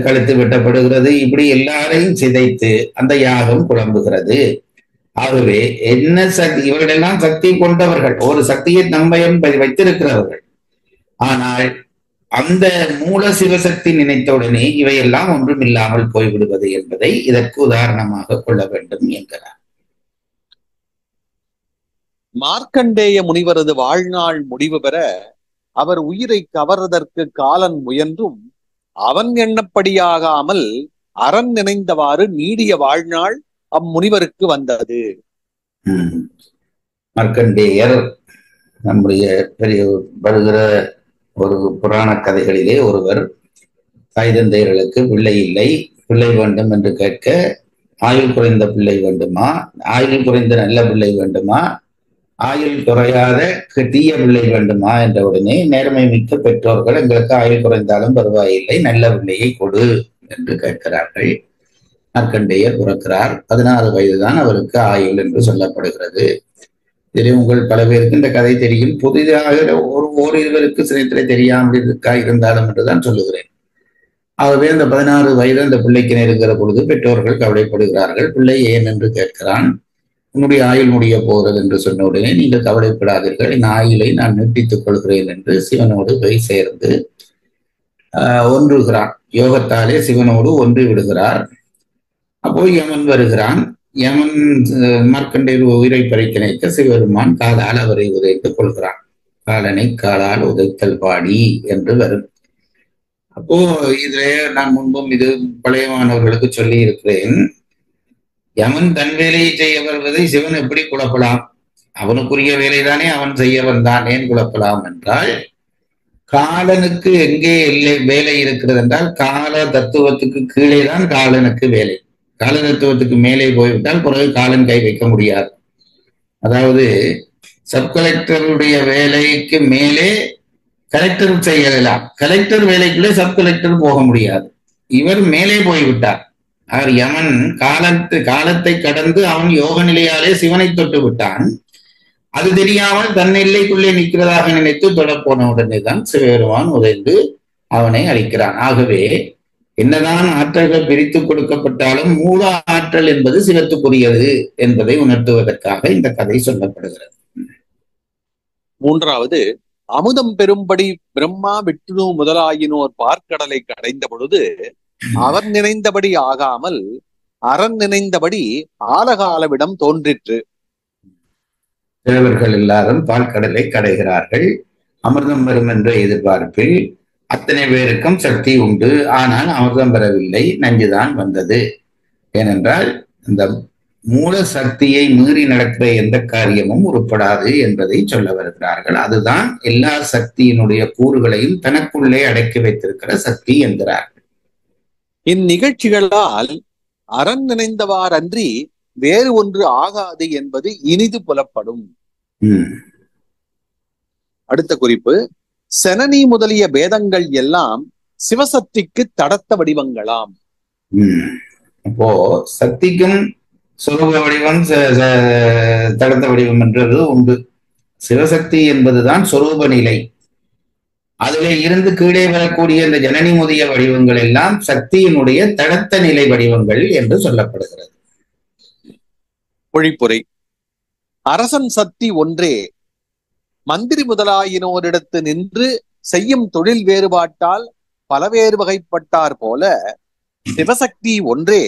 கழுத்து வெட்டப்படுகிறது. இப்படி எல்லாரையும் சிதைத்து அந்த யாகம் குழம்புகிறது. ஆகவே என்ன சக்தி, இவர்களெல்லாம் சக்தி கொண்டவர்கள், ஒரு சக்தியை நம்மையும் வைத்திருக்கிறவர்கள். ஆனால் அந்த மூல சிவசக்தி நினைத்தவுடனே இவையெல்லாம் ஒன்றும் இல்லாமல் போய்விடுவது என்பதை இதற்கு உதாரணமாக கொள்ள வேண்டும் என்கிறார். மார்க்கண்டேய முனிவரது வாழ்நாள் முடிவு பெற அவர் உயிரை கவர்வதற்கு காலன் முயன்றும் அவன் எண்ணப்படியாகாமல் அரண் நினைந்தவாறு நீடிய வாழ்நாள் அம்முனிவருக்கு வந்தது. மார்க்கண்டேயர் நம்முடைய பெரிய வருகிற ஒரு புராண கதைகளிலே ஒருவர் தாய் தந்தையர்களுக்கு பிள்ளை இல்லை, பிள்ளை வேண்டும் என்று கேட்க, ஆயுள் குறைந்த பிள்ளை வேண்டுமா, ஆயுள் குறைந்த நல்ல பிள்ளை வேண்டுமா, ஆயுள் குறையாத தீய பிள்ளை வேண்டுமா என்ற உடனே நேர்மை மிக்க பெற்றோர்கள் எங்களுக்கு ஆயுள் குறைந்தாலும் பரவாயில்லை, நல்ல பிள்ளையை கொடு என்று கேட்கிறார்கள். மார்க்கண்டேயர் பிறக்கிறார். 16 வயதுதான் அவருக்கு ஆயுள் என்று சொல்லப்படுகிறது. இதிலே உங்கள் பல பேருக்கு இந்த கதை தெரியும். புதிதாக ஓரிருவருக்கு சிலத்திலே தெரியாமல் இருந்தாலும் என்றுதான் சொல்லுகிறேன். ஆகவே அந்த 16 வயது அந்த பிள்ளைக்கு நெருங்கிற பொழுது பெற்றோர்கள் கவலைப்படுகிறார்கள். பிள்ளை ஏன் என்று கேட்கிறான். உன்னுடைய ஆயுள் முடிய போகிறது என்று சொன்ன உடனே நீங்கள் கவலைப்படாதீர்கள், என் ஆயுளை நான் நீட்டித்துக் கொள்கிறேன் என்று சிவனோடு போய் சேர்ந்து ஒன்றுகிறான். யோகத்தாலே சிவனோடு ஒன்று விடுகிறார். அப்போ யமன் வருகிறான். யமன் மார்க்கண்டேயர் உயிரை பறிக்க நினைக்க சிவபெருமான் காலால் அவரை உதைத்துக் கொள்கிறான். காலனை காலால் உதைத்தல் பாடி என்று வரும். அப்போ இதுல நான் முன்பும் இது பழைய மாணவர்களுக்கு சொல்லி இருக்கிறேன். யமன் தன் வேலையை செய்ய வருவதை சிவன் எப்படி குழப்பலாம்? அவனுக்குரிய வேலைதானே அவன் செய்ய வந்தான், ஏன் குழப்பலாம் என்றால், காலனுக்கு எங்கே வேலை இருக்கிறது என்றால் கால தத்துவத்துக்கு கீழே தான் காலனுக்கு வேலை. கால தத்துவத்துக்கு மேலே போய்விட்டால் பிறகு காலன் கை வைக்க முடியாது. அதாவது சப் கலெக்டருடைய வேலைக்கு மேலே கலெக்டர் செய்யலாம், கலெக்டர் வேலைக்குள்ளே சப் கலெக்டர் போக முடியாது. இவர் மேலே போய்விட்டார். அவர் யமன் காலத்தை கடந்து அவன் யோக நிலையாலே சிவனை தொட்டு விட்டான். அது தெரியாமல் தன் எல்லைக்குள்ளே நிற்கிறதாக நினைத்து தொடப்போன உடனே தான் சிவபெருமான் உதைந்து அவனை அழிக்கிறான். ஆகவே என்னதான் ஆற்றல்கள் பிரித்து கொடுக்கப்பட்டாலும் மூல ஆற்றல் என்பது சிவத்துக்குரியது என்பதை உணர்த்துவதற்காக இந்த கதை சொல்லப்படுகிறது. மூன்றாவது, அமுதம் பெறும்படி பிரம்மா விஷ்ணு முதலாயினோர் பார்க்கடலை கடைந்த பொழுது அவர் நினைந்தபடி ஆகாமல் அரண் நினைந்தபடி ஆலகாலவிடம் தோன்றிற்று. தேவர்கள் எல்லாரும் பால்கடலை கடைகிறார்கள். அமிர்தம் வரும் என்ற எதிர்பார்ப்பில் அத்தனை பேருக்கும் சக்தி உண்டு. ஆனால் அமிர்தம் பெறவில்லை, நஞ்சுதான் வந்தது. ஏனென்றால் இந்த மூல சக்தியை மீறி நடக்கிற எந்த காரியமும் உருப்படாது என்பதை சொல்ல வருகிறார்கள். அதுதான் எல்லா சக்தியினுடைய கூறுகளையும் தனக்குள்ளே அடக்கி வைத்திருக்கிற சக்தி என்கிறார்கள். இந்நிகழ்ச்சிகளால் அரண் நினைந்தவாறன்றி வேறு ஒன்று ஆகாது என்பது இனிது புலப்படும். அடுத்த குறிப்பு, செனனி முதலிய பேதங்கள் எல்லாம் சிவசக்திக்கு தடத்த வடிவங்களாம். அப்போ சக்திக்கும் சொரூப வடிவம் தடத்த வடிவம் என்றது உண்டு. சிவசக்தி என்பதுதான் சொரூப நிலை. அதிலே இருந்து கீழே வரக்கூடிய இந்த ஜனனி முதலிய வடிவங்கள் எல்லாம் சக்தியினுடைய தடத்த நிலை வடிவங்கள் என்று சொல்லப்படுகிறது. பொழிப்புரை. அரசன் சக்தி ஒன்றே, மந்திரி முதலாயினோரிடத்து நின்று செய்யும் தொழில் வேறுபாட்டால் பலவேறு வகைப்பட்டார் போல சிவசக்தி ஒன்றே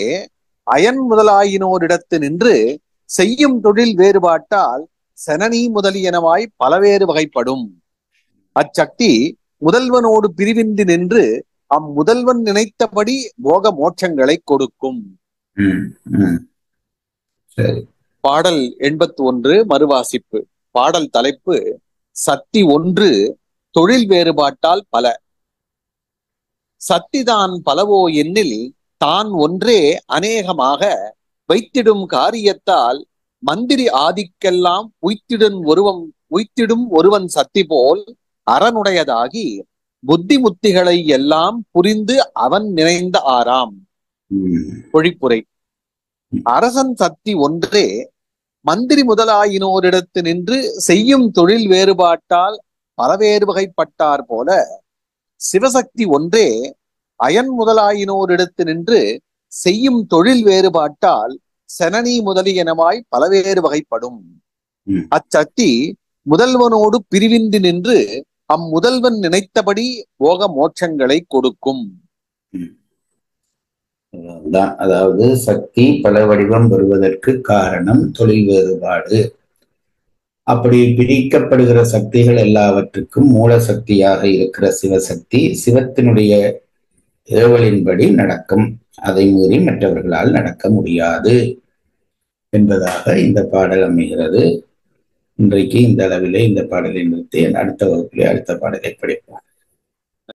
அயன் முதலாயினோரிடத்து நின்று செய்யும் தொழில் வேறுபாட்டால் செனனி முதலியனவாய் பலவேறு வகைப்படும். அச்சக்தி முதல்வனோடு பிரிவின்றி நின்று அம்முதல்வன் நினைத்தபடி போக மோட்சங்களை கொடுக்கும். பாடல் 81 மறுவாசிப்பு. பாடல் தலைப்பு சக்தி ஒன்று தொழில் வேறுபாட்டால் பல. சக்திதான் பலவோ எண்ணில் தான் ஒன்றே அநேகமாக வைத்திடும் காரியத்தால் மந்திரி ஆதிக்கெல்லாம் உய்த்திடும் ஒருவன் சக்தி போல் அறனுடையதாகி புத்தி முத்திகளை எல்லாம் புரிந்து அவன் நினைந்த ஆறாம். பொழிப்புரை. அரசன் சக்தி ஒன்றே மந்திரி முதலாயினோரிடத்து நின்று செய்யும் தொழில் வேறுபாட்டால் பலவேறு வகைப்பட்டார் போல சிவசக்தி ஒன்றே அயன் முதலாயினோரிடத்து நின்று செய்யும் தொழில் வேறுபாட்டால் செனனி முதலியனவாய் பலவேறு வகைப்படும். அச்சக்தி முதல்வனோடு பிரிவின்றி நின்று அம்முதல்வன் நினைத்தபடி போக மோட்சங்களை கொடுக்கும். அதாவது சக்தி பல வடிவம் வருவதற்கு காரணம் தொழில் வேறுபாடு. அப்படி பிரிக்கப்படுகிற சக்திகள் எல்லாவற்றுக்கும் மூல சக்தியாக இருக்கிற சிவசக்தி சிவத்தினுடைய ஏவலின்படி நடக்கும். அதை மீறி மற்றவர்களால் நடக்க முடியாது என்பதாக இந்த பாடல் அமைகிறது. இன்றைக்கு இந்த அளவிலே இந்த பாடலை நிறுத்தி அடுத்த வகுப்பிலே அடுத்த பாடலை படிப்போம்.